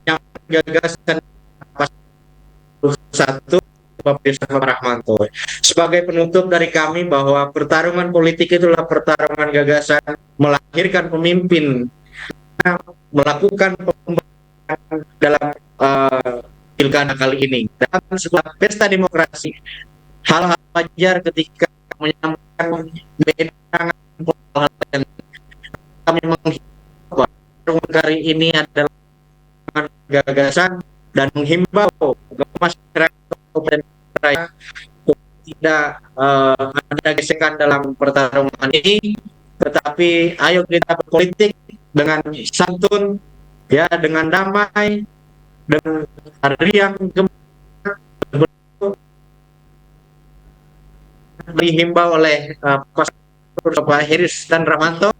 yang gagasan satu Pak Rahmanto. Sebagai penutup dari kami bahwa pertarungan politik itulah pertarungan gagasan, melahirkan pemimpin, melakukan pembangunan dalam pilkada kali ini. Dan sebuah pesta demokrasi, hal-hal wajar ketika menyampaikan beda dan kami menghimbau kali ini adalah gagasan dan menghimbau ke masyarakat Kabupaten Raya tidak ada gesekan dalam pertarungan ini, tetapi ayo kita berpolitik dengan santun, ya, dengan damai, dengan riang gembira. Dihimbau oleh Bapak Heris dan Ramanto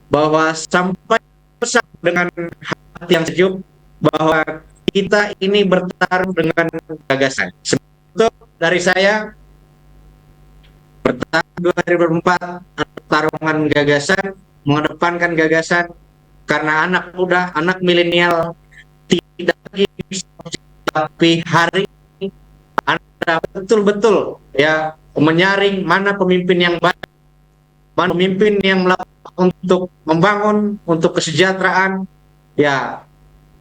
bahwa sampai pesan dengan hati yang sejuk bahwa kita ini bertarung dengan gagasan. Untuk dari saya, bertarung 2024 pertarungan gagasan, mengedepankan gagasan, karena anak muda, anak milenial tidak lagi bisa, tapi hari ini Anda betul-betul ya menyaring mana pemimpin yang baik, mana pemimpin yang melakukan untuk membangun, untuk kesejahteraan, ya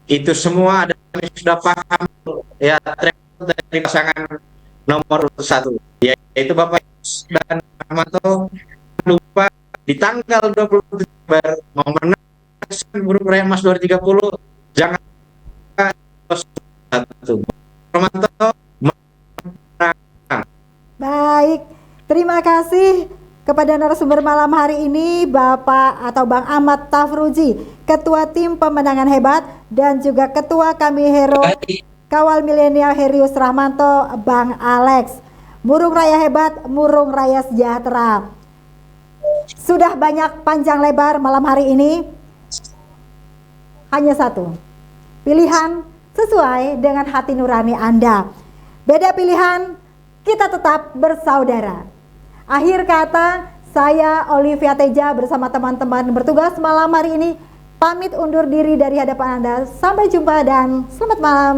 itu semua ada sudah paham ya dari pasangan nomor 1, yaitu Bapak dan Ramanto. Lupa di tanggal 27 Oktober memenangkan Burung Raya Emas 2030, jangan Ramanto. Baik, terima kasih kepada narasumber malam hari ini, Bapak atau Bang Ahmad Tafruji, Ketua Tim Pemenangan Hebat, dan juga Ketua Kami Hero Kawal Milenial Herius Rahmanto, Bang Alex. Murung Raya Hebat, Murung Raya Sejahtera. Sudah banyak panjang lebar malam hari ini, hanya satu pilihan sesuai dengan hati nurani Anda. Beda pilihan, kita tetap bersaudara. Akhir kata, saya Olivia Teja bersama teman-teman bertugas malam hari ini pamit undur diri dari hadapan Anda. Sampai jumpa dan selamat malam.